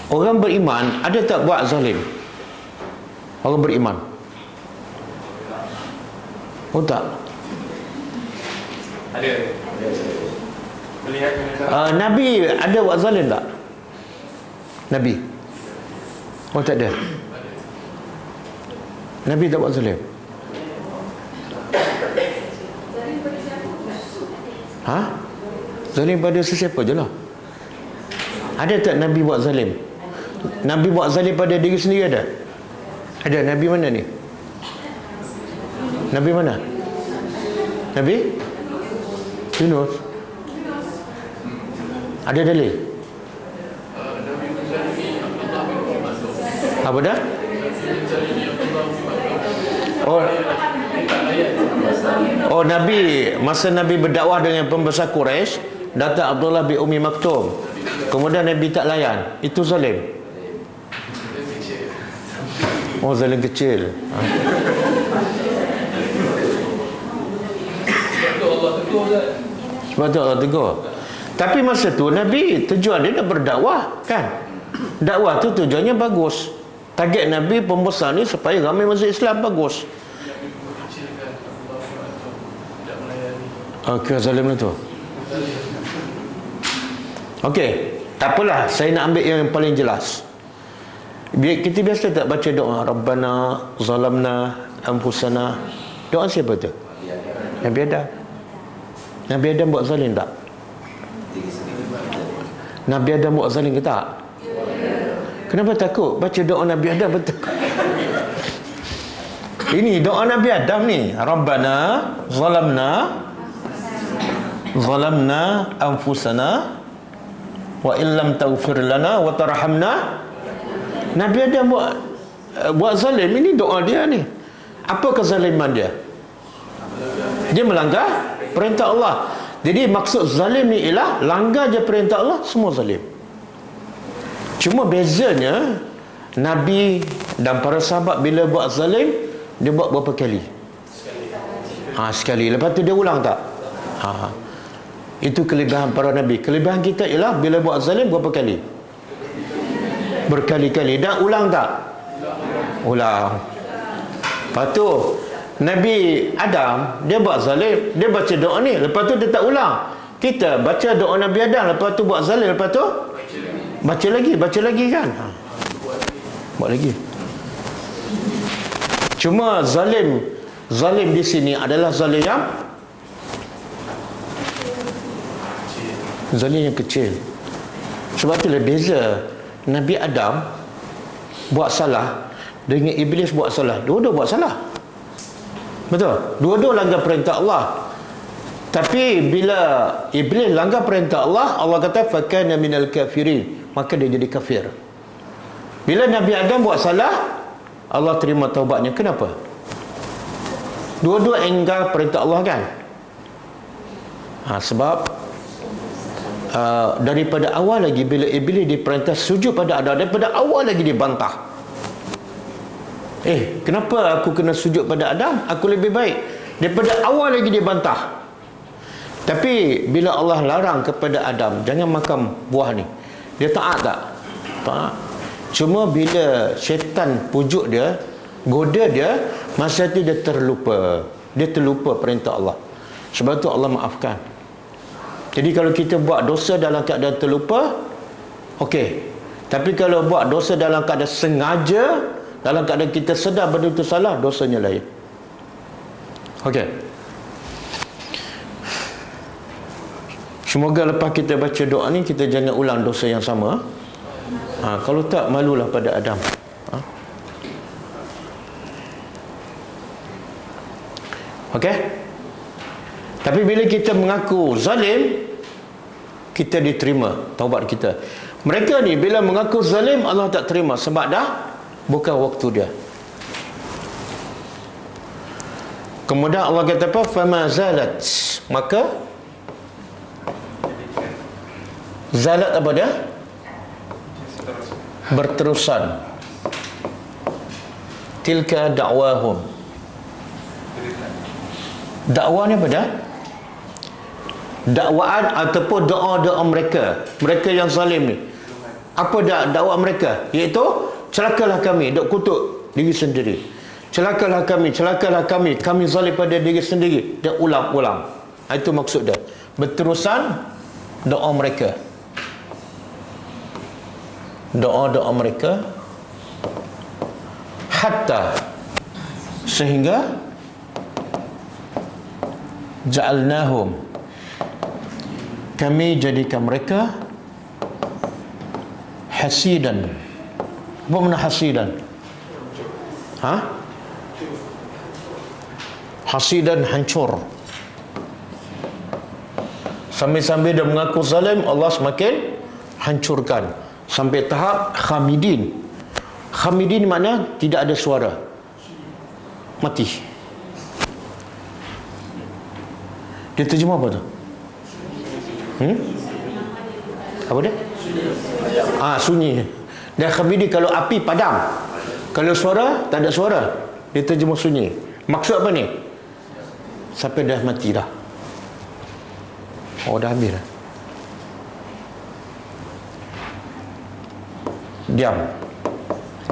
Orang beriman ada tak buat zalim? Orang beriman. Oh tak? Ada. Melihat Nabi ada buat zalim tak? Nabi? Oh tak ada. Nabi tak buat zalim. Ha? Zalim pada sesiapa je lah. Ada tak Nabi buat zalim? Nabi buat zalim pada diri sendiri ada? Ada. Nabi mana ni? Nabi mana? Nabi Yunus. Ada dalil? Apa dah? Oh Nabi, masa Nabi berdakwah dengan pembesar Quraisy, datang Abdullah bin Umi Maktum. Kemudian Nabi tak layan. Itu zalim. Oh zalim kecil. Sebab tu Allah tegur. Tapi masa tu Nabi tujuan dia nak berdakwah kan. Dakwah tu tujuannya bagus. Target Nabi pembesar ni supaya ramai masuk Islam bagus. Okey, zalim tu. Okey, tak apalah, saya nak ambil yang paling jelas. Kita biasa tak baca doa Rabbana zalamna anfusana. Doa siapa tu? Nabi Adam. Nabi Adam buat zalim tak? Nabi Adam buat zalim ke tak? Kenapa takut? Baca doa Nabi Adam betul. Ini doa Nabi Adam ni. Rabbana zalamna anfusana wa illam taghfir lana wa tarhamna. Nabi Adam buat zalim. Ini doa dia ni. Apa kezaliman dia? Dia melanggar perintah Allah. Jadi maksud zalim ni ialah langgar je perintah Allah, semua zalim. Cuma bezanya Nabi dan para sahabat bila buat zalim, dia buat berapa kali? Sekali. Lepas tu dia ulang tak? Itu kelebihan para Nabi. Kelebihan kita ialah bila buat zalim berapa kali? Berkali-kali. Dan ulang tak? Ulang. Lepas tu Nabi Adam dia buat zalim, dia baca doa ni, lepas tu dia tak ulang. Kita baca doa Nabi Adam, lepas tu buat zalim, lepas tu baca lagi kan. Buat lagi. Cuma zalim di sini adalah zalim yang kecil. Sebab itulah beza Nabi Adam buat salah dengan Iblis buat salah. Dua-dua buat salah. Betul? Dua-dua langgar perintah Allah. Tapi bila Iblis langgar perintah Allah, Allah kata fakana minal kafirin, maka dia jadi kafir. Bila Nabi Adam buat salah, Allah terima taubatnya. Kenapa? Dua-dua enggar perintah Allah kan? Sebab daripada awal lagi bila Iblis diperintah sujud pada Adam, daripada awal lagi dia bantah. Kenapa aku kena sujud pada Adam? Aku lebih baik. Daripada awal lagi dia bantah. Tapi bila Allah larang kepada Adam, jangan makan buah ni, dia taat tak? Taat. Cuma bila syaitan pujuk dia, goda dia, masa tu dia terlupa. Dia terlupa perintah Allah. Sebab tu Allah maafkan. Jadi kalau kita buat dosa dalam keadaan terlupa, okey. Tapi kalau buat dosa dalam keadaan sengaja, dalam keadaan kita sedar benda itu salah, dosanya lain. Okey. Semoga lepas kita baca doa ni, kita jangan ulang dosa yang sama. Kalau tak, malulah pada Adam. Okey. Tapi bila kita mengaku zalim, kita diterima taubat kita. Mereka ni bila mengaku zalim, Allah tak terima sebab dah bukan waktu dia. Kemudian Allah kata apa? Fama zalat. Maka zalat apa dia? Berterusan. Tilka da'wahum. Dakwah ni apa dah? Dakwaan ataupun doa-doa mereka yang zalim ni. Apa dakwah mereka? Iaitu celakalah kami, dok kutuk diri sendiri. Celakalah kami, kami zalim pada diri sendiri. Dan ulang-ulang. Itu maksud dia. Berterusan doa mereka. Doa-doa mereka hatta sehingga ja'alnahum, kami jadikan mereka hasidan. Apa makna hasidan? Hasidan, hancur. Sambil-sambil dia mengaku zalim, Allah semakin hancurkan sampai tahap khamidin. Khamidin makna tidak ada suara, mati. Dia terjemah apa tu? Apa dia? Sunyi. Dan khamidin kalau api padam, kalau suara tak ada suara, dia terjemah sunyi. Maksud apa ni? Sampai dah mati dah. Dah habis dah. Diam.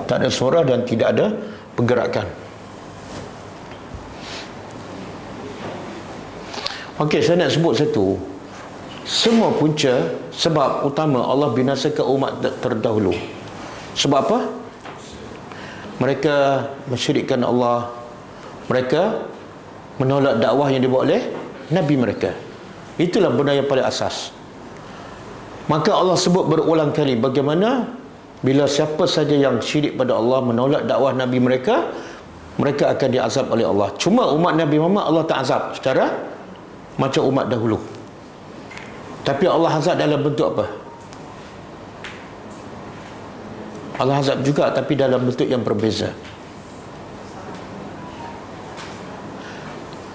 Tak ada suara dan tidak ada pergerakan. Okey, saya nak sebut satu. Semua punca, sebab utama Allah binasakan umat terdahulu. Sebab apa? Mereka mensyirikkan Allah. Mereka menolak dakwah yang dibawa oleh Nabi mereka. Itulah benda yang paling asas. Maka Allah sebut berulang kali bagaimana bila siapa saja yang syirik pada Allah, menolak dakwah Nabi mereka, mereka akan diazab oleh Allah. Cuma umat Nabi Muhammad Allah tak azab secara macam umat dahulu. Tapi Allah azab dalam bentuk apa? Allah azab juga, tapi dalam bentuk yang berbeza.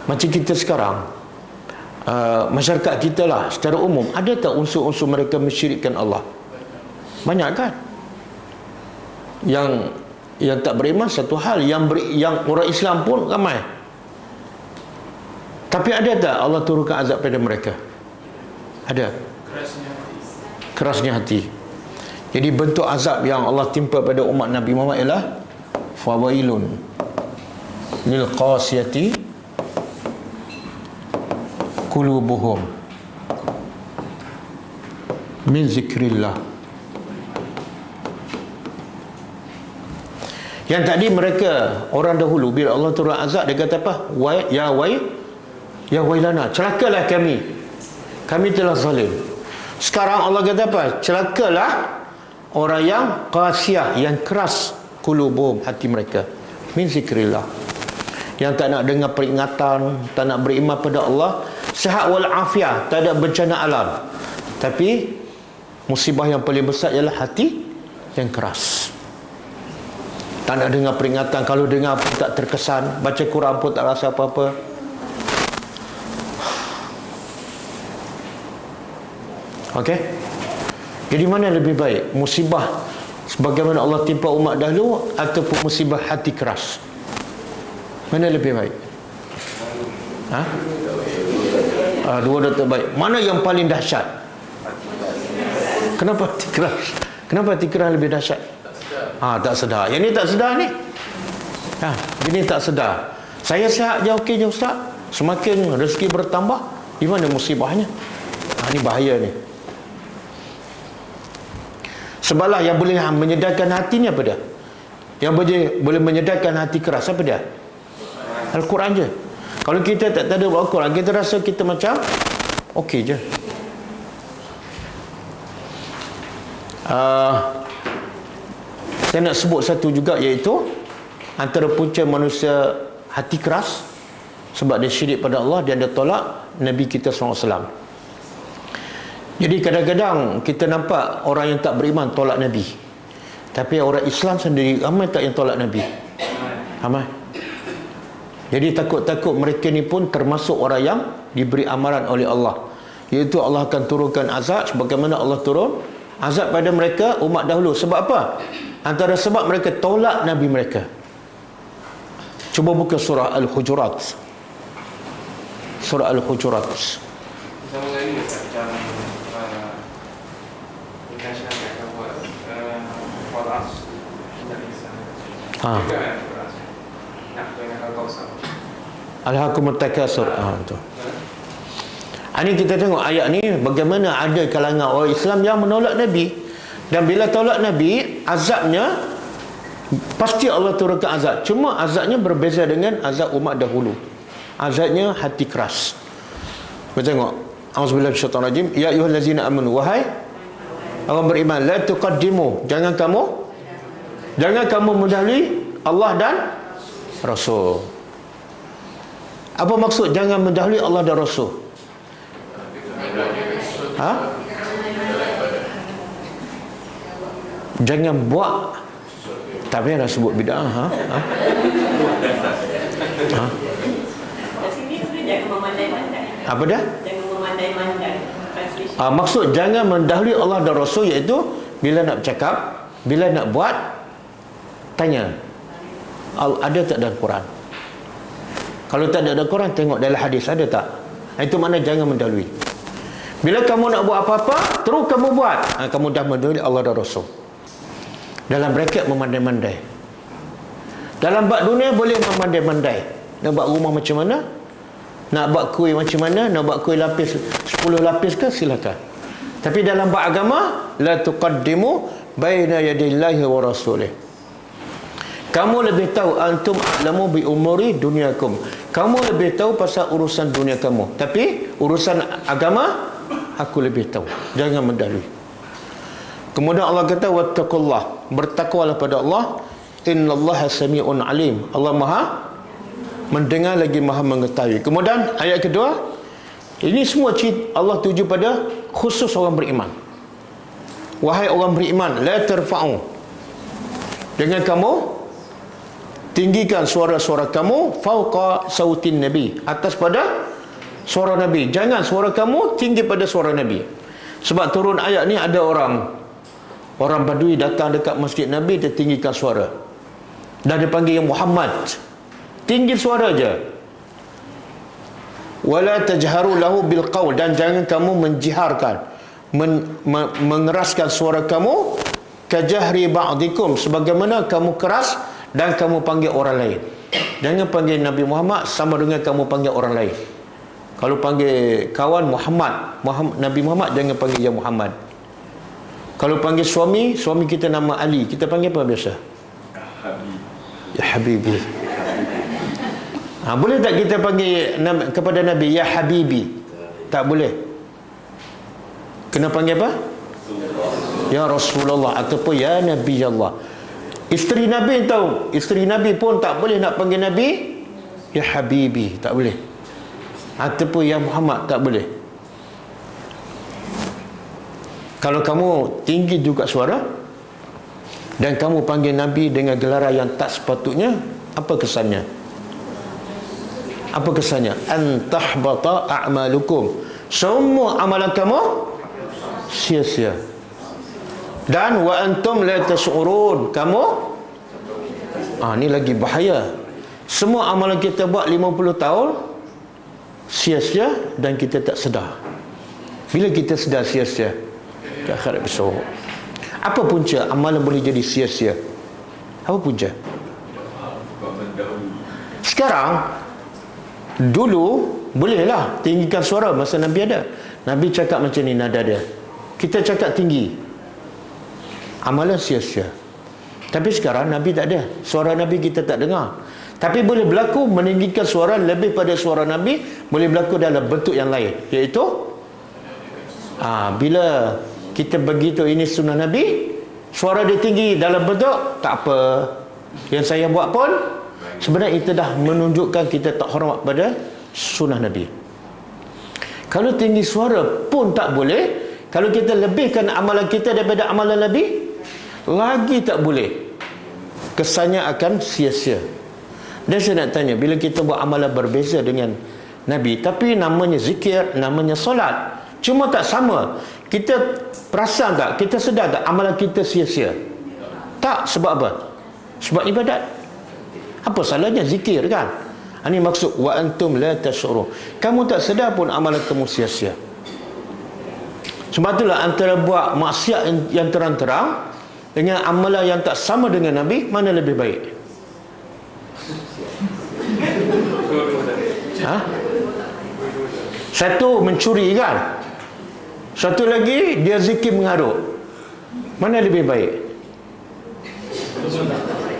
Macam kita sekarang, masyarakat kita lah secara umum, ada tak unsur-unsur mereka mensyirikkan Allah? Banyak kan? Yang tak beriman satu hal, yang orang Islam pun ramai. Tapi ada tak Allah turunkan azab pada mereka? Ada. Kerasnya hati. Jadi bentuk azab yang Allah timpa pada umat Nabi Muhammad ialah fawailun lil qasiyati qulubuhum min zikrillah. Yang tadi mereka orang dahulu bila Allah turun azab, dia kata apa? Ya wailana, celakalah kami telah zalim. Sekarang Allah kata apa? Celakalah orang yang qasiyah, yang keras qulubuhum, hati mereka, min zikrillah, yang tak nak dengar peringatan, tak nak beriman pada Allah. Sihat wal afiah, tak ada bencana alam, tapi musibah yang paling besar ialah hati yang keras. Tak nak dengar peringatan, kalau dengar pun tak terkesan, baca Quran pun tak rasa apa-apa. Okey? Jadi mana lebih baik? Musibah sebagaimana Allah timpa umat dahulu ataupun musibah hati keras? Mana lebih baik? Dua-dua terbaik. Mana yang paling dahsyat? Kenapa hati keras? Kenapa hati keras lebih dahsyat? Tak sedar. Yang ni tak sedar ni. Ini tak sedar. Saya sihat je, okey je Ustaz. Semakin rezeki bertambah, di mana musibahnya? Ni bahaya ni. Sebablah yang boleh menyedarkan hati ni apa dia? Yang boleh menyedarkan hati keras apa dia? Al-Quran je. Kalau kita tak ada Al-Quran, kita rasa kita macam okey je. Saya nak sebut satu juga, iaitu antara punca manusia hati keras sebab dia syirik pada Allah dan dia tolak Nabi kita SAW. Jadi kadang-kadang kita nampak orang yang tak beriman tolak Nabi, tapi orang Islam sendiri ramai tak yang tolak Nabi? Ramai. Jadi takut-takut mereka ni pun termasuk orang yang diberi amaran oleh Allah, iaitu Allah akan turunkan azab sebagaimana Allah turun azab pada mereka umat dahulu. Sebab apa? Antara sebab mereka tolak Nabi mereka. Cuba buka surah Al-Hujurat. Surah Al-Hujurat. Sama lagi macam ikan syarikat buat waras dari sana. Ha. Alhaakumut takasur. Tu. Ini kita tengok ayat ni bagaimana ada kalangan orang Islam yang menolak Nabi, dan bila tolak Nabi, azabnya pasti Allah turunkan azab. Cuma azabnya berbeza dengan azab umat dahulu. Azabnya hati keras. Kita tengok, auzubillahi minasyaitanir rajim, ya ayyuhallazina amanu, wahai orang beriman, la tuqaddimu, jangan kamu mendahului Allah dan Rasul. Apa maksud jangan mendahului Allah dan Rasul? Ha? Jangan buat, tak payah dah sebut bid'ah. Ha? Ha? Ha? Apa dah? Jangan memandai-mandai. Maksud jangan mendahului Allah dan Rasul, iaitu bila nak bercakap, bila nak buat, tanya ada tak dalam Quran. Kalau tak ada dalam Quran, tengok dalam hadis ada tak. Itu makna jangan mendahului. Bila kamu nak buat apa-apa, terus kamu buat, kamu dah mendahului Allah dan Rasul. Dalam bracket memandai-mandai. Dalam bab dunia boleh memandai-mandai. Nak buat rumah macam mana, nak buat kuih macam mana, nak buat kuih lapis 10 lapis ke, silakan. Tapi dalam bab agama, la tuqaddimu baina yadillahi wa rasulih. Kamu lebih tahu, antum a'lamu bi umuri dunyakum. Kamu lebih tahu pasal urusan dunia kamu. Tapi urusan agama, aku lebih tahu. Jangan mendahului. Kemudian Allah kata, wattaqullah, bertakwalah pada Allah. Innallaha sami'un alim. Allah Maha mendengar lagi Maha mengetahui. Kemudian ayat kedua, ini semua Allah tuju pada khusus orang beriman. Wahai orang beriman, la tarfa'u, dengan kamu tinggikan suara-suara kamu fauqa sautin Nabi, atas pada suara Nabi. Jangan suara kamu tinggi pada suara Nabi. Sebab turun ayat ni ada orang Badui datang dekat masjid Nabi, dia tinggikan suara. Dah dipanggil Muhammad, tinggi suara je. Wala tajharu lahu bil qaul, dan jangan kamu menjiharkan, mengeraskan suara kamu, kajahri ba'dikum, sebagaimana kamu keras dan kamu panggil orang lain. Jangan panggil Nabi Muhammad sama dengan kamu panggil orang lain. Kalau panggil kawan Muhammad, Nabi Muhammad, jangan panggil ya Muhammad. Kalau panggil suami kita nama Ali, kita panggil apa biasa? Ya Habibi. Boleh tak kita panggil kepada Nabi ya Habibi? Tak boleh. Kena panggil apa? Ya Rasulullah ataupun ya Nabi Allah. Isteri Nabi tahu, isteri Nabi pun tak boleh nak panggil Nabi ya Habibi, tak boleh. Ataupun ya Muhammad, tak boleh. Kalau kamu tinggi juga suara dan kamu panggil Nabi dengan gelaran yang tak sepatutnya, apa kesannya? Apa kesannya? Antahbata a'malukum, semua amalan kamu sia-sia. Dan wa antum la tash'urun, kamu ni lagi bahaya. Semua amalan kita buat 50 tahun sia-sia dan kita tak sedar. Bila kita sedar sia-sia, ke akhirat besok. Apa punca amalan boleh jadi sia-sia? Apa punca? Sekarang, dulu bolehlah tinggikan suara masa Nabi ada. Nabi cakap macam ni nada dia, kita cakap tinggi, amalan sia-sia. Tapi sekarang Nabi tak ada, suara Nabi kita tak dengar. Tapi boleh berlaku meninggikan suara lebih pada suara Nabi, boleh berlaku dalam bentuk yang lain, iaitu bila kita begitu ini sunnah Nabi, suara dia tinggi dalam bentuk tak apa, yang saya buat pun sebenarnya itu dah menunjukkan kita tak hormat pada sunnah Nabi. Kalau tinggi suara pun tak boleh, kalau kita lebihkan amalan kita daripada amalan Nabi, lagi tak boleh. Kesannya akan sia-sia. Dan saya nak tanya, bila kita buat amalan berbeza dengan Nabi, tapi namanya zikir, namanya solat, cuma tak sama, kita perasan tak, kita sedar tak amalan kita sia-sia? Tak. Sebab apa? Sebab ibadat. Apa salahnya zikir, kan? Ini maksud wa antum la tash'urun, kamu tak sedar pun amalan kamu sia-sia. Sebab itulah antara buat maksiat yang terang-terang dengan amalan yang tak sama dengan Nabi, mana lebih baik? Ha? Satu mencuri kan? Satu lagi dia zikir mengarut. Mana lebih baik?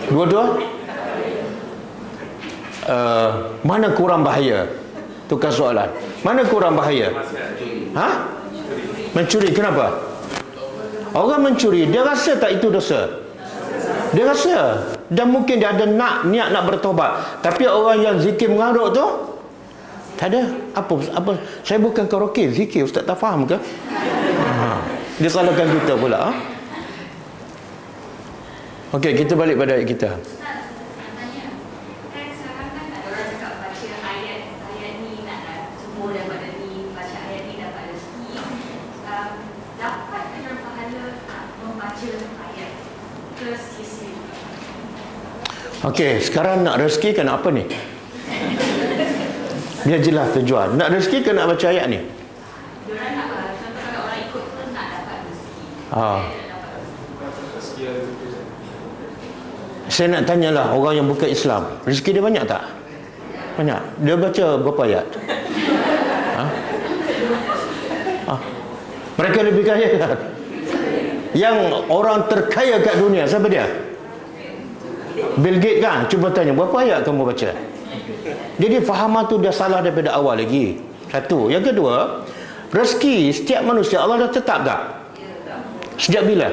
Dua-dua? Mana kurang bahaya? Tukar soalan. Mana kurang bahaya? Ha? Mencuri. Kenapa? Orang mencuri, dia rasa tak itu dosa? Dia rasa. Dan mungkin dia ada niat nak bertobat. Tapi orang yang zikir mengarut tu, tak ada. Apa? Saya bukan karaoke, zikir. Ustaz tak faham ke? Dia salahkan kita pula. Okey, kita balik pada ayat kita. Okey, sekarang nak rezeki kan apa ni? Biar jelas tujuan. Nak rezeki kan nak baca ayat ni? Diorang nak, contoh kalau orang ikut pun nak dapat rezeki. Saya nak tanyalah orang yang bukan Islam, rezeki dia banyak tak? Banyak. Dia baca berapa ayat? Mereka lebih kaya kan? Yang orang terkaya kat dunia, siapa dia? Bill Gates kan? Cuba tanya, berapa ayat kamu baca? Jadi fahaman tu dah salah daripada awal lagi. Satu. Yang kedua, rezeki setiap manusia Allah dah tetap tak? Sejak bila?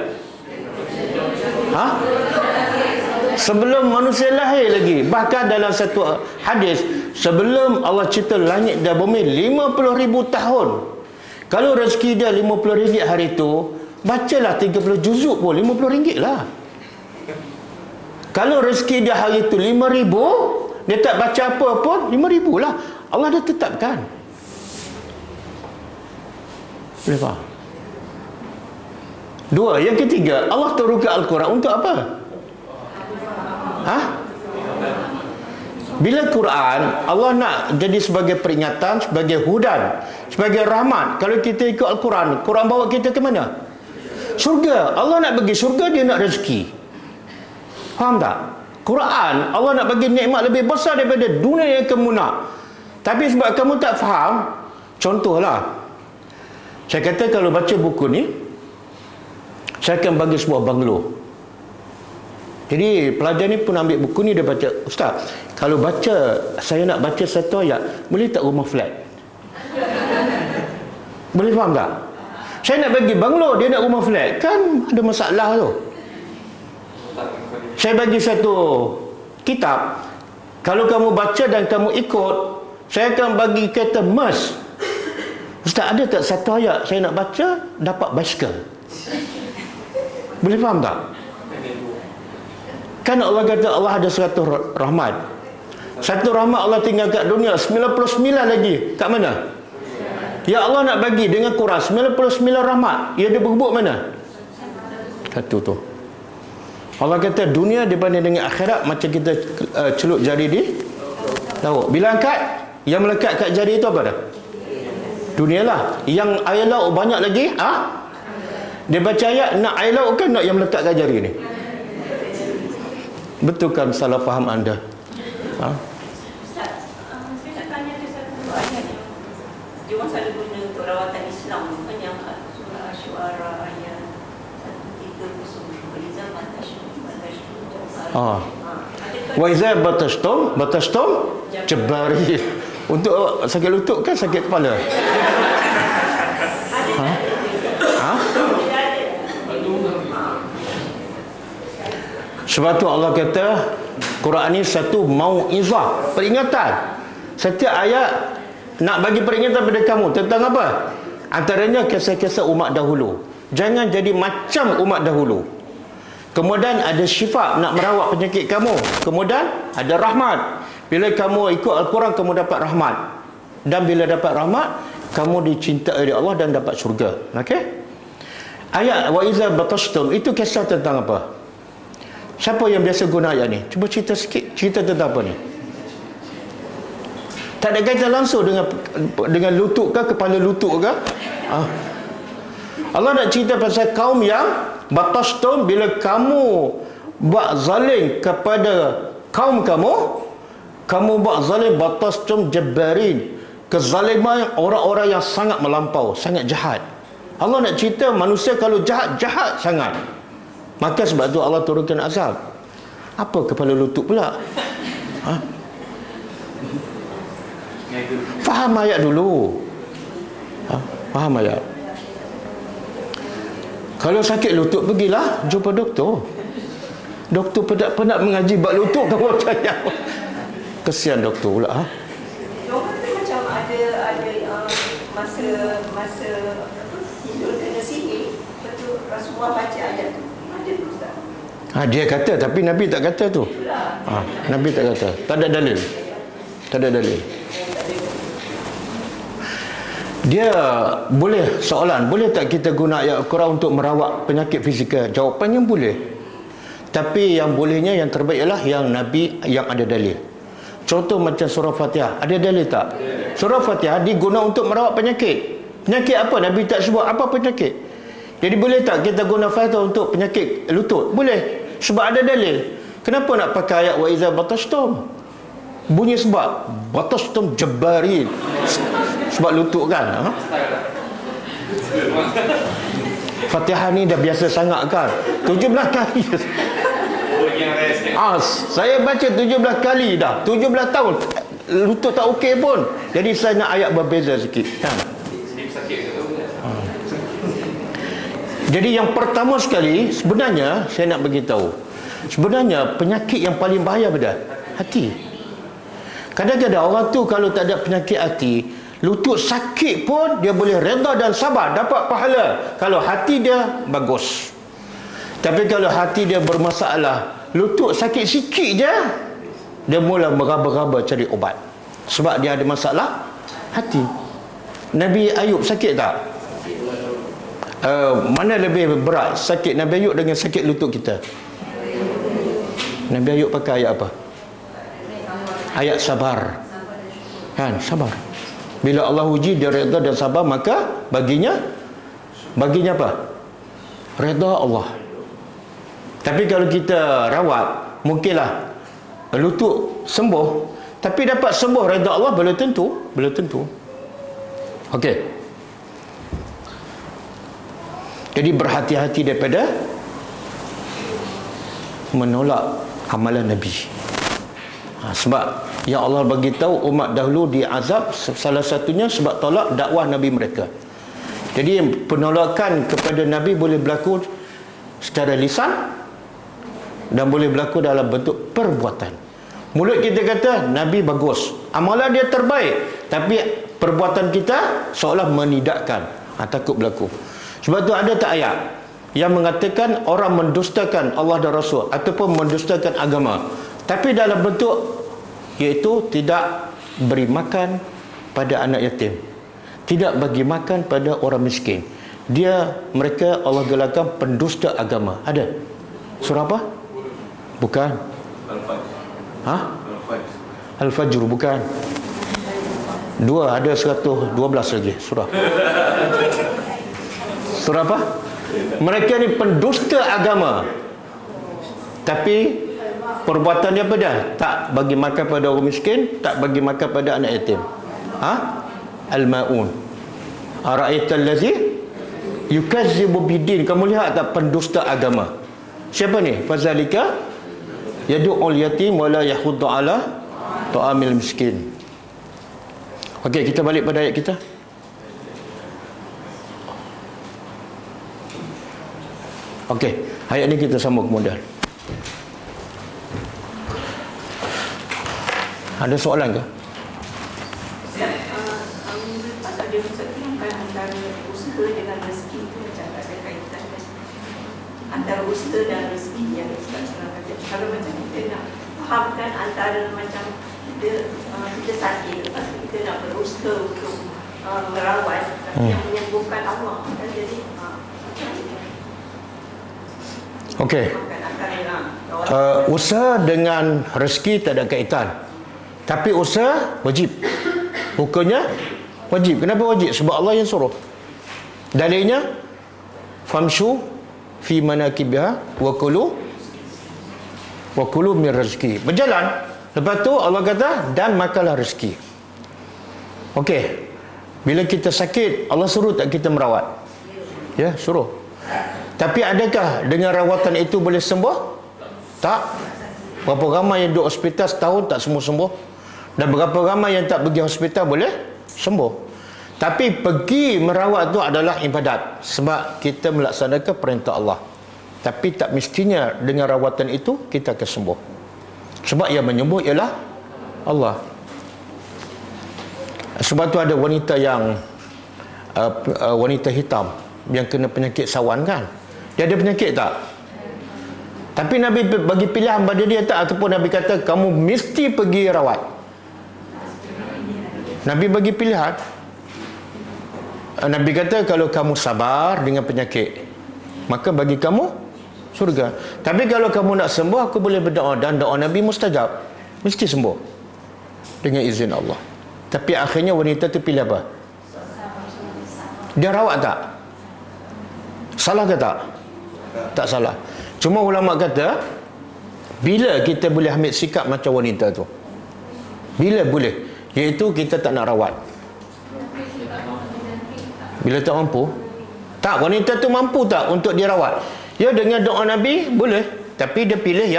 Sebelum manusia lahir lagi. Bahkan dalam satu hadis, sebelum Allah cipta langit dan bumi 50,000 tahun. Kalau rezeki dia RM50 hari tu, bacalah 30 juzuk pun RM50 lah. Kalau rezeki dia hari tu 5,000, dia tak baca apa pun 5,000 lah. Allah dah tetapkan. Boleh faham? Dua, yang ketiga, Allah turunkan Al-Quran untuk apa? Bila Quran, Allah nak jadi sebagai peringatan, sebagai hudan, sebagai rahmat. Kalau kita ikut Al-Quran, Quran bawa kita ke mana? Syurga. Allah nak bagi syurga, dia nak rezeki. Faham tak? Quran, Allah nak bagi nikmat lebih besar daripada dunia yang kamu nak. Tapi sebab kamu tak faham, contohlah, saya kata kalau baca buku ni, saya akan bagi sebuah banglo. Jadi pelajar ni pun ambil buku ni, dia baca, Ustaz, kalau baca, saya nak baca satu ayat, boleh tak rumah flat? Boleh faham tak? Saya nak bagi banglo, dia nak rumah flat. Kan ada masalah tu. Saya bagi satu kitab, kalau kamu baca dan kamu ikut, saya akan bagi kata emas. Ustaz, ada tak satu ayat saya nak baca, dapat basikal? Boleh faham tak? Kan Allah kata Allah ada 100 rahmat. Satu rahmat Allah tinggal kat dunia, 99 lagi kat mana? Ya Allah nak bagi dengan Quran 99 rahmat, ia dia berebut mana? Satu tu. Allah kata dunia dibanding dengan akhirat macam kita celup jari di laut. Bila angkat, yang melekat kat jari itu apa dah? Dunia lah. Yang air laut banyak lagi, dia baca ayat, nak air laut kan nak yang melekat kat jari ni? Betul kan salah faham anda? Ustaz, saya nak tanya ada satu ayat yang dia orang selalu guna untuk rawatan Islam, kan, yang surah Asy-Syu'ara ayat 130. Wa iza batashtum jabari. Untuk sakit lutut kan sakit kepala? Sebab tu Allah kata Quran ni satu mau'izah, peringatan. Setiap ayat nak bagi peringatan pada kamu tentang apa? Antaranya kisah-kisah umat dahulu. Jangan jadi macam umat dahulu. Kemudian ada syifa, nak merawat penyakit kamu. Kemudian ada rahmat. Bila kamu ikut Al-Quran, kamu dapat rahmat. Dan bila dapat rahmat, kamu dicintai oleh Allah dan dapat syurga. Okey? Ayat wa iza batashtum itu kisah tentang apa? Siapa yang biasa guna ayat ni? Cuba cerita sikit. Cerita tentang apa ni? Tak ada kaitan langsung dengan lutut ke, kepala lutut ke? Allah nak cerita pasal kaum yang bila kamu buat zalim kepada kaum kamu, Kamu buat zalim batastum jabbarin. Kezaliman orang-orang yang sangat melampau, sangat jahat. Allah nak cerita manusia kalau jahat, jahat sangat. Maka sebab tu Allah turunkan azab. Apa kepala lutut pula? Ha? Faham ayat dulu. Ha? Faham ayat. Kalau sakit lutut, pergilah jumpa doktor. Doktor penat mengaji bab lutut kamu tanya. Kesian doktor pula. Ha? Doktor tu macam ada masa tidur kena sihir. Betul Rasulullah baca ayat tu. Ada tu Ustaz. Dia kata, tapi Nabi tak kata tu. Nabi tak kata. Tak ada dalil. Tak ada dalil. Dia boleh, soalan, boleh tak kita guna ayat Al-Quran untuk merawat penyakit fizikal? Jawapannya boleh. Tapi yang bolehnya, yang terbaik ialah yang Nabi yang ada dalil. Contoh macam surah Fatihah, ada dalil tak? Surah Fatihah diguna untuk merawat penyakit. Penyakit apa? Nabi tak sebut apa penyakit. Jadi boleh tak kita guna Fatihah untuk penyakit lutut? Boleh. Sebab ada dalil. Kenapa nak pakai ayat wa iza batastum? Bunyi sebab batastum jabbarin. Sebab lutut kan? Ha? Fatihah ni dah biasa sangat kan? 17 kali. Saya baca 17 kali dah. 17 tahun. Lutut tak okey pun. Jadi saya nak ayat berbeza sikit. Kan? Jadi yang pertama sekali, sebenarnya saya nak beritahu. Sebenarnya penyakit yang paling bahaya pada hati. Kadang-kadang orang tu kalau tak ada penyakit hati, lutut sakit pun dia boleh redha dan sabar, dapat pahala kalau hati dia bagus. Tapi kalau hati dia bermasalah, lutut sakit sikit je, dia mula meraba-raba cari obat. Sebab dia ada masalah hati. Nabi Ayub sakit tak? Mana lebih berat, sakit Nabi Ayub dengan sakit lutut kita? Nabi Ayub pakai ayat apa? Ayat sabar. Kan, sabar. Bila Allah uji dia redha dan sabar, maka baginya apa? Redha Allah. Tapi kalau kita rawat, mungkinlah lutut sembuh, tapi dapat sembuh redha Allah belum tentu. Okey. Jadi berhati-hati daripada menolak amalan Nabi. Sebab yang Allah bagi tahu umat dahulu diazab salah satunya sebab tolak dakwah Nabi mereka. Jadi penolakan kepada Nabi boleh berlaku secara lisan dan boleh berlaku dalam bentuk perbuatan. Mulut kita kata Nabi bagus, amalan dia terbaik, tapi perbuatan kita seolah menidakkan. Takut berlaku. Sebab tu ada tak ayat yang mengatakan orang mendustakan Allah dan Rasul ataupun mendustakan agama, tapi dalam bentuk iaitu tidak beri makan pada anak yatim, tidak bagi makan pada orang miskin. Mereka Allah gelarkan pendusta agama. Ada? Surah apa? Bukan. Al-Fajr bukan. Dua, ada 112 lagi surah. Surah apa? Mereka ni pendusta agama, tapi perbuatannya apa dah? Tak bagi makan pada orang miskin, tak bagi makan pada anak yatim. Al-Ma'un. Ara'aital ladzi yukazzibu bidin. Kamu lihat tak pendusta agama? Siapa ni? Fazalika yad'ul yatim wala yahuddu ala ta'amil miskin. Okey, kita balik pada ayat kita. Okey, ayat ni kita sambung kemudian. Ada soalan ke? Pasal dia menceritakan antara usaha dengan rezeki itu macam tak ada kaitan kan? Antara usaha dan rezeki yang Ustaz kata. Kalau macam kita nak fahamkan antara macam kita sakit, lepas tu kita nak berusaha untuk merawat, tapi yang menyembuhkan Allah kan, jadi Okey. Usaha dengan rezeki tak ada kaitan. Tapi usaha wajib. Hukumnya wajib. Kenapa wajib? Sebab Allah yang suruh. Dalilnya famshu fi manakibiha wa kulu min rezeki. Berjalan Lepas tu Allah kata, dan makanlah rezeki. Okey. Bila kita sakit, Allah suruh tak kita merawat? Ya, suruh. Tapi adakah dengan rawatan itu boleh sembuh? Tak. Berapa ramai yang duduk hospital setahun tak sembuh sembuh, dan berapa ramai yang tak pergi hospital boleh sembuh. Tapi pergi merawat itu adalah ibadat, sebab kita melaksanakan perintah Allah. Tapi tak mestinya dengan rawatan itu kita akan sembuh, sebab yang menyembuh ialah Allah. Sebab tu ada wanita yang wanita hitam yang kena penyakit sawan kan. Dia ada penyakit tak? Tapi Nabi bagi pilihan pada dia tak, ataupun Nabi kata kamu mesti pergi rawat. Nabi bagi pilihan. Nabi kata kalau kamu sabar dengan penyakit, maka bagi kamu surga. Tapi kalau kamu nak sembuh, aku boleh berdoa, dan doa Nabi mustajab, mesti sembuh dengan izin Allah. Tapi akhirnya wanita tu pilih apa? Dia rawat tak? Salah ke tak? Tak salah. Cuma ulama kata, bila kita boleh ambil sikap macam wanita tu? Bila boleh? Iaitu kita tak nak rawat. Bila tak mampu? Tak, wanita tu mampu tak untuk dirawat? Ya, dengan doa Nabi boleh. Tapi dia pilih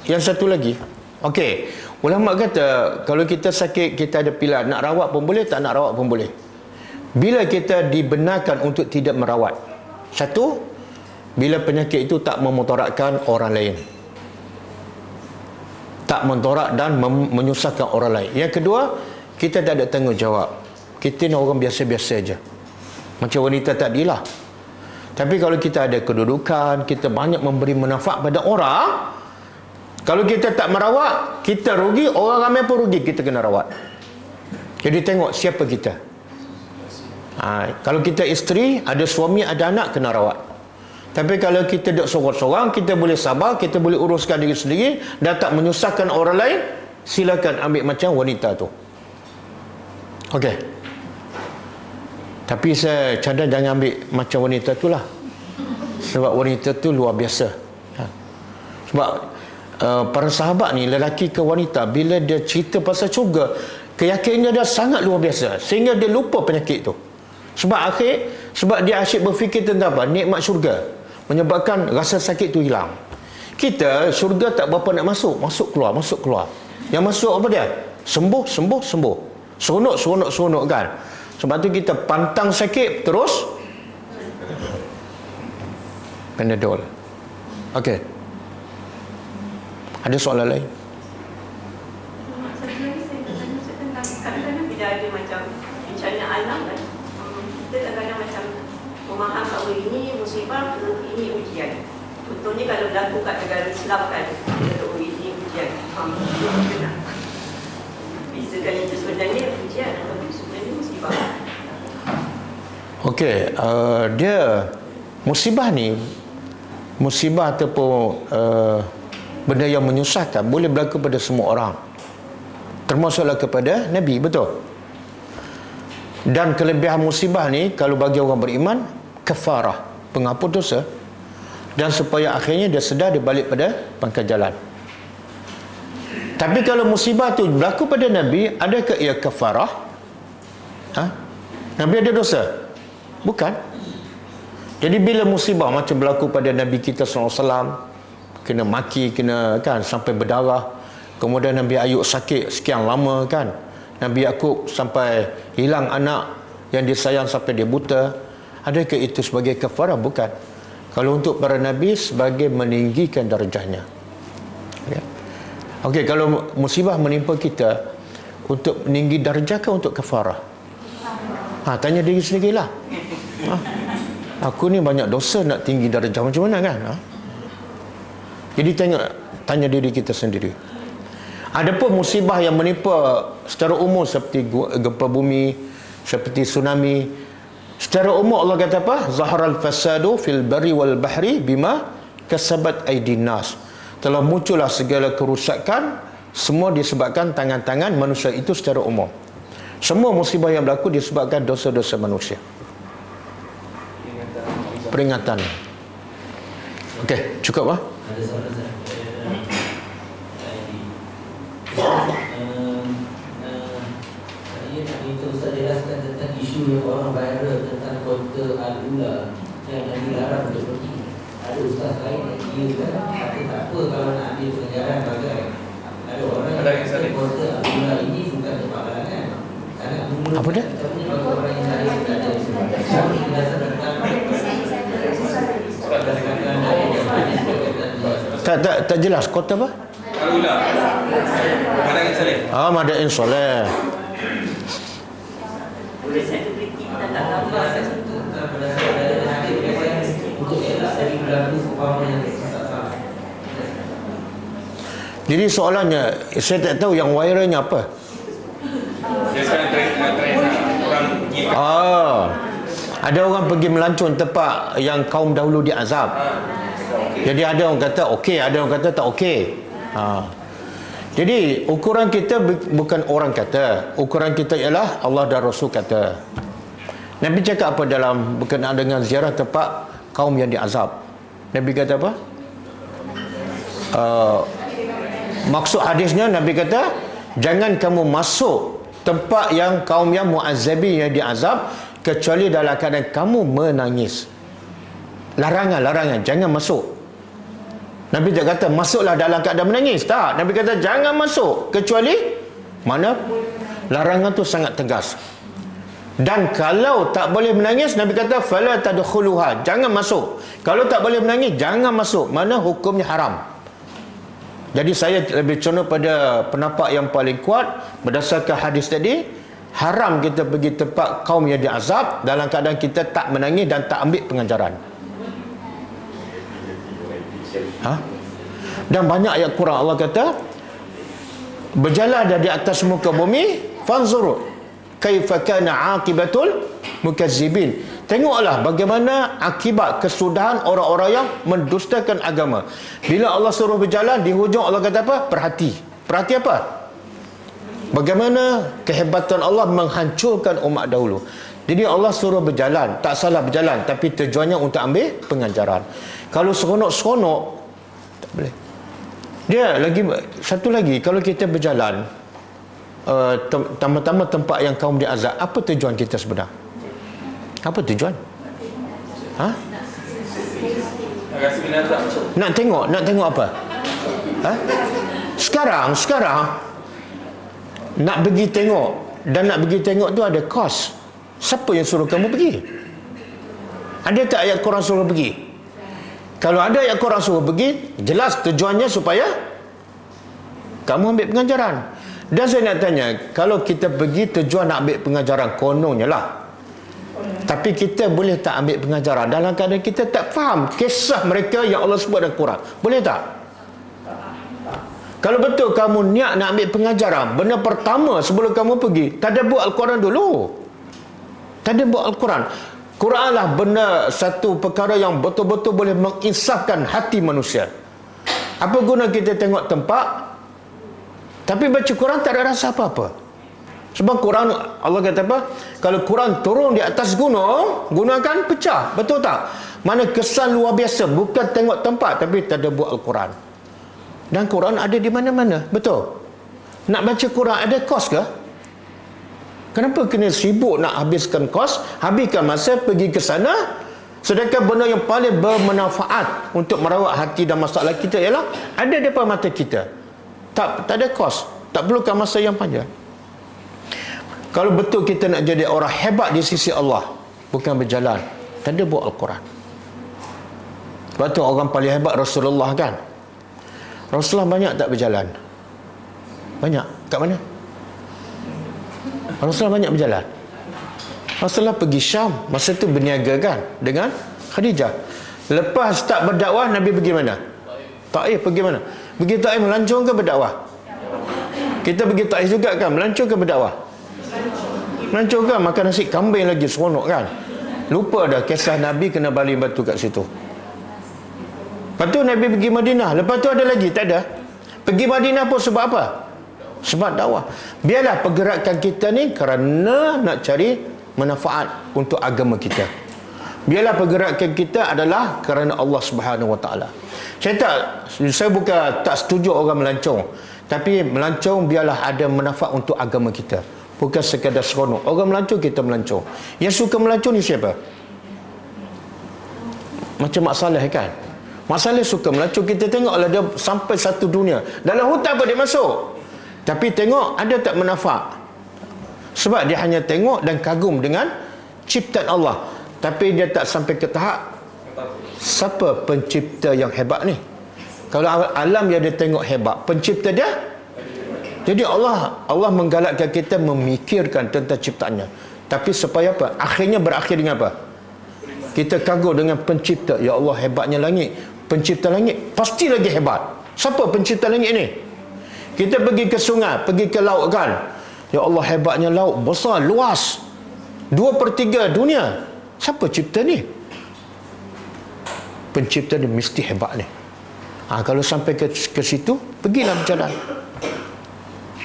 yang satu lagi. Okey. Ulama kata kalau kita sakit, kita ada pilihan, nak rawat pun boleh, tak nak rawat pun boleh. Bila kita dibenarkan untuk tidak merawat, satu, bila penyakit itu tak memudaratkan orang lain, tak mentorak dan menyusahkan orang lain. Yang kedua, kita tak ada tanggungjawab. Kita ni orang biasa-biasa aja, macam wanita tadilah. Tapi kalau kita ada kedudukan, kita banyak memberi manfaat pada orang, kalau kita tak merawat, kita rugi, orang ramai pun rugi, kita kena rawat. Jadi tengok siapa kita. Kalau kita isteri, ada suami, ada anak, kena rawat. Tapi kalau kita duduk sorang-sorang, kita boleh sabar, kita boleh uruskan diri sendiri dan tak menyusahkan orang lain, silakan ambil macam wanita tu. Okey. Tapi saya cadang jangan ambil macam wanita tu lah. Sebab wanita tu luar biasa. Sebab para sahabat ni, lelaki ke wanita, bila dia cerita pasal syurga, keyakinannya dia sangat luar biasa, sehingga dia lupa penyakit tu. Sebab dia asyik berfikir tentang apa? Nikmat syurga, menyebabkan rasa sakit tu hilang. Kita syurga tak berapa nak masuk, masuk keluar. Yang masuk apa dia? Sembuh. Seronok kan. Sebab tu kita pantang sakit terus Panadol. Okey. Ada soalan lain? Satu lagi saya nak tanya tentang kadang-kadang bila ada macam bencana alam kan, kita kadang-kadang macam memaham bahawa ini musibah ke ini ujian. Contohnya kalau berlaku kat negara Islam kan, kita tahu ini ujian. Bisakan itu sebenarnya ujian atau sebenarnya musibah. Okey, dia musibah ataupun benda yang menyusahkan boleh berlaku pada semua orang, termasuklah kepada Nabi, betul? Dan kelebihan musibah ni kalau bagi orang beriman, kafarah, penghapus dosa, dan supaya akhirnya dia sedar, dia balik pada pangkal jalan. Tapi kalau musibah tu berlaku pada Nabi, adakah ia kafarah? Nabi ada dosa? Bukan. Jadi bila musibah macam berlaku pada Nabi kita SAW, kena maki, kena kan sampai berdarah, kemudian Nabi Ayub sakit sekian lama kan, Nabi Yakub sampai hilang anak yang disayang sampai dia buta, adakah itu sebagai kafarah? Bukan. Kalau untuk para Nabi, sebagai meninggikan darjahnya. Ya. Okey, kalau musibah menimpa kita untuk meninggi darjah ke untuk kafarah? Tanya diri sendirilah. Aku ni banyak dosa, nak tinggi darjah macam mana kan? Jadi tanya diri kita sendiri. Adapun musibah yang menimpa secara umum seperti gempa bumi, seperti tsunami, secara umum Allah kata apa? Zaharal fasadu fil barri wal bahri bima kasabat aydin nas. Telah muncullah segala kerusakan, semua disebabkan tangan-tangan manusia itu secara umum. Semua musibah yang berlaku disebabkan dosa-dosa manusia. Peringatan. Okey, cukup ah? Ada soalan saya. isu yang orang viral tentang kota Al-Ula yang dilarang untuk pergi. Ada ustaz lain yang dia kan kata tak apa kalau nak ambil pengajaran bagai. Ada orang yang kata kota Al-Ula ini bukan tempat halangan. Karena menurut Apa dia? kita punya bagi orang yang lain tak ada satu penjelasan tentang Tak jelas kota apa? Al-Ula. Madain Saleh. Madain Soleh. Boleh saya beri kita tak gambar kat situ. untuk elak dari berlaku umpama yang salah. Jadi soalannya, saya tak tahu yang viralnya apa. Dia sekarang trend orang pergi Ada orang pergi melancong tempat yang kaum dahulu diazab. Jadi ada orang kata okey, ada orang kata tak okey. Jadi ukuran kita bukan orang kata, ukuran kita ialah Allah dan Rasul kata. Nabi cakap apa dalam berkenaan dengan ziarah tempat kaum yang diazab? Nabi kata apa? Maksud hadisnya Nabi kata, jangan kamu masuk tempat yang kaum yang muazzabi yang diazab kecuali dalam keadaan kamu menangis. Larangan, jangan masuk. Nabi tak kata masuklah dalam keadaan menangis. Tak, Nabi kata jangan masuk kecuali mana larangan tu sangat tegas. Dan kalau tak boleh menangis, Nabi kata fala tadkhuluha, jangan masuk. Kalau tak boleh menangis, jangan masuk. Mana hukumnya haram. Jadi saya lebih condong pada pendapat yang paling kuat berdasarkan hadis tadi, haram kita pergi tempat kaum yang diazab dalam keadaan kita tak menangis dan tak ambil pengajaran. Dan banyak ayat Quran Allah kata, berjalan di atas muka bumi, fanzuru kaifa kana aqibatul mukazzibin. Tengoklah bagaimana akibat kesudahan orang-orang yang mendustakan agama. Bila Allah suruh berjalan, di hujung Allah kata apa? Perhati apa? Bagaimana kehebatan Allah menghancurkan umat dahulu. Jadi Allah suruh berjalan, tak salah berjalan, tapi tujuannya untuk ambil pengajaran. Kalau seronok-seronok, tak boleh. Dia lagi satu lagi, kalau kita berjalan tambah-tambah tempat yang kaum diazab, apa tujuan kita sebenar? Apa tujuan? Nak tengok apa? Sekarang nak pergi tengok, dan nak pergi tengok tu ada kos. Siapa yang suruh kamu pergi? Ada tak ayat Quran suruh pergi? Kalau ada ayat Quran suruh pergi, jelas tujuannya supaya kamu ambil pengajaran. Dan saya nak tanya, kalau kita pergi tujuan nak ambil pengajaran, kononnya lah, tapi kita boleh tak ambil pengajaran dalam keadaan kita tak faham kisah mereka yang Allah sebut dalam Quran? Boleh tak? Kalau betul kamu niat nak ambil pengajaran, benda pertama sebelum kamu pergi, tadabbur Al-Quran dulu. Tadabbur Al-Quran. Quran lah benda satu perkara yang betul-betul boleh menginsafkan hati manusia. Apa guna kita tengok tempat tapi baca Quran tak ada rasa apa-apa? Sebab Quran, Allah kata apa? Kalau Quran turun di atas gunung, gunung akan pecah. Betul tak? Mana kesan luar biasa. Bukan tengok tempat, tapi tadabbur Al-Quran. Dan Quran ada di mana-mana. Betul? Nak baca Quran ada kos ke? Kenapa kena sibuk nak habiskan kos, habiskan masa pergi ke sana, sedangkan benda yang paling bermanfaat untuk merawat hati dan masalah kita ialah ada di depan mata kita. Tak ada kos, tak perlukan masa yang panjang. Kalau betul kita nak jadi orang hebat di sisi Allah, bukan berjalan, tadabbur Al-Quran. Sebab tu orang paling hebat Rasulullah kan. Rasulullah banyak tak berjalan? Banyak. Kat mana? Rasulullah banyak berjalan. Rasulullah pergi Syam, masa tu berniaga kan dengan Khadijah. Lepas tak berdakwah, Nabi pergi mana? Taif. Pergi mana? Pergi Taif melancong ke berdakwah? Kita pergi Taif juga kan, melancong ke berdakwah? Melancong kan, makan nasi kambing lagi seronok kan. Lupa dah kisah Nabi kena baling batu kat situ. Lepas tu Nabi pergi Madinah. Lepas tu ada lagi? Tak ada. Pergi Madinah pun sebab apa? Sebab dakwah. Biarlah pergerakan kita ni kerana nak cari manfaat untuk agama kita. Biarlah pergerakan kita adalah kerana Allah Subhanahu Wa Taala. Saya bukan tak setuju orang melancong, tapi melancong biarlah ada manfaat untuk agama kita. Bukan sekadar seronok. Orang melancong, kita melancong. Yang suka melancong ni siapa? Macam Mak Saleh kan? Mak Saleh suka melancong. Kita tengoklah dia sampai satu dunia. Dalam hutan pun dia masuk. Tapi tengok ada tak manfaat. Sebab dia hanya tengok dan kagum dengan ciptaan Allah. Tapi dia tak sampai ke tahap siapa pencipta yang hebat ni. Kalau alam yang dia tengok hebat, pencipta dia. Jadi Allah menggalakkan kita memikirkan tentang ciptaannya. Tapi supaya apa? Akhirnya berakhir dengan apa? Kita kagum dengan pencipta. Ya Allah, hebatnya langit. Pencipta langit pasti lagi hebat. Siapa pencipta langit ni? Kita pergi ke sungai, pergi ke laut kan. Ya Allah, hebatnya laut, besar, luas. 2/3 dunia. Siapa cipta ni? Pencipta ni mesti hebat ni. Kalau sampai ke situ, pergilah berjalan.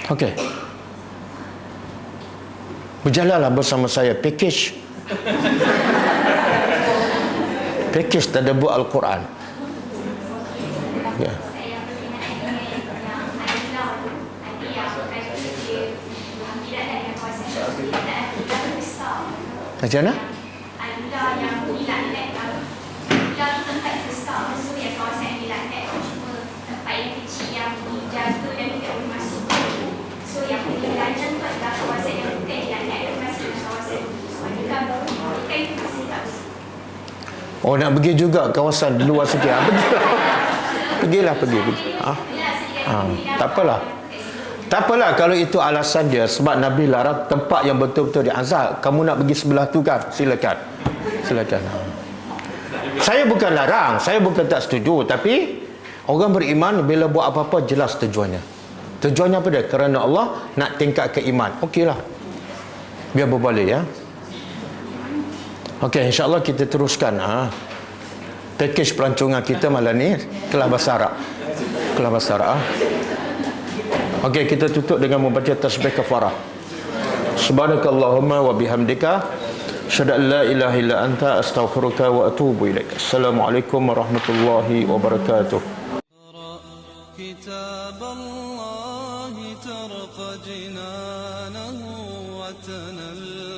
Okey. Berjalanlah bersama saya. Package tadabbur Al-Quran. Ya. Macam mana? Oh, nak pergi juga kawasan di luar sikit. Pergilah. Tak apalah. Tak apalah kalau itu alasan dia. Sebab Nabi larang tempat yang betul-betul diazab. Kamu nak pergi sebelah tu kan? Silakan. Saya bukan larang. Saya bukan tak setuju. Tapi orang beriman bila buat apa-apa jelas tujuannya. Tujuannya apa dia? Kerana Allah nak tingkatkan iman. Okeylah. Biar berbalik ya. Okey, insya-Allah kita teruskan package pelancongan kita malam ni kelas bahasa Arab. Okey, kita tutup dengan membaca tasbih kafarah. Subhanakallahumma wa bihamdika asyhadu an la ilaha illa anta astaghfiruka wa atubu ilaik. Assalamualaikum warahmatullahi wabarakatuh. كتاب الله ترق جنانه وتنل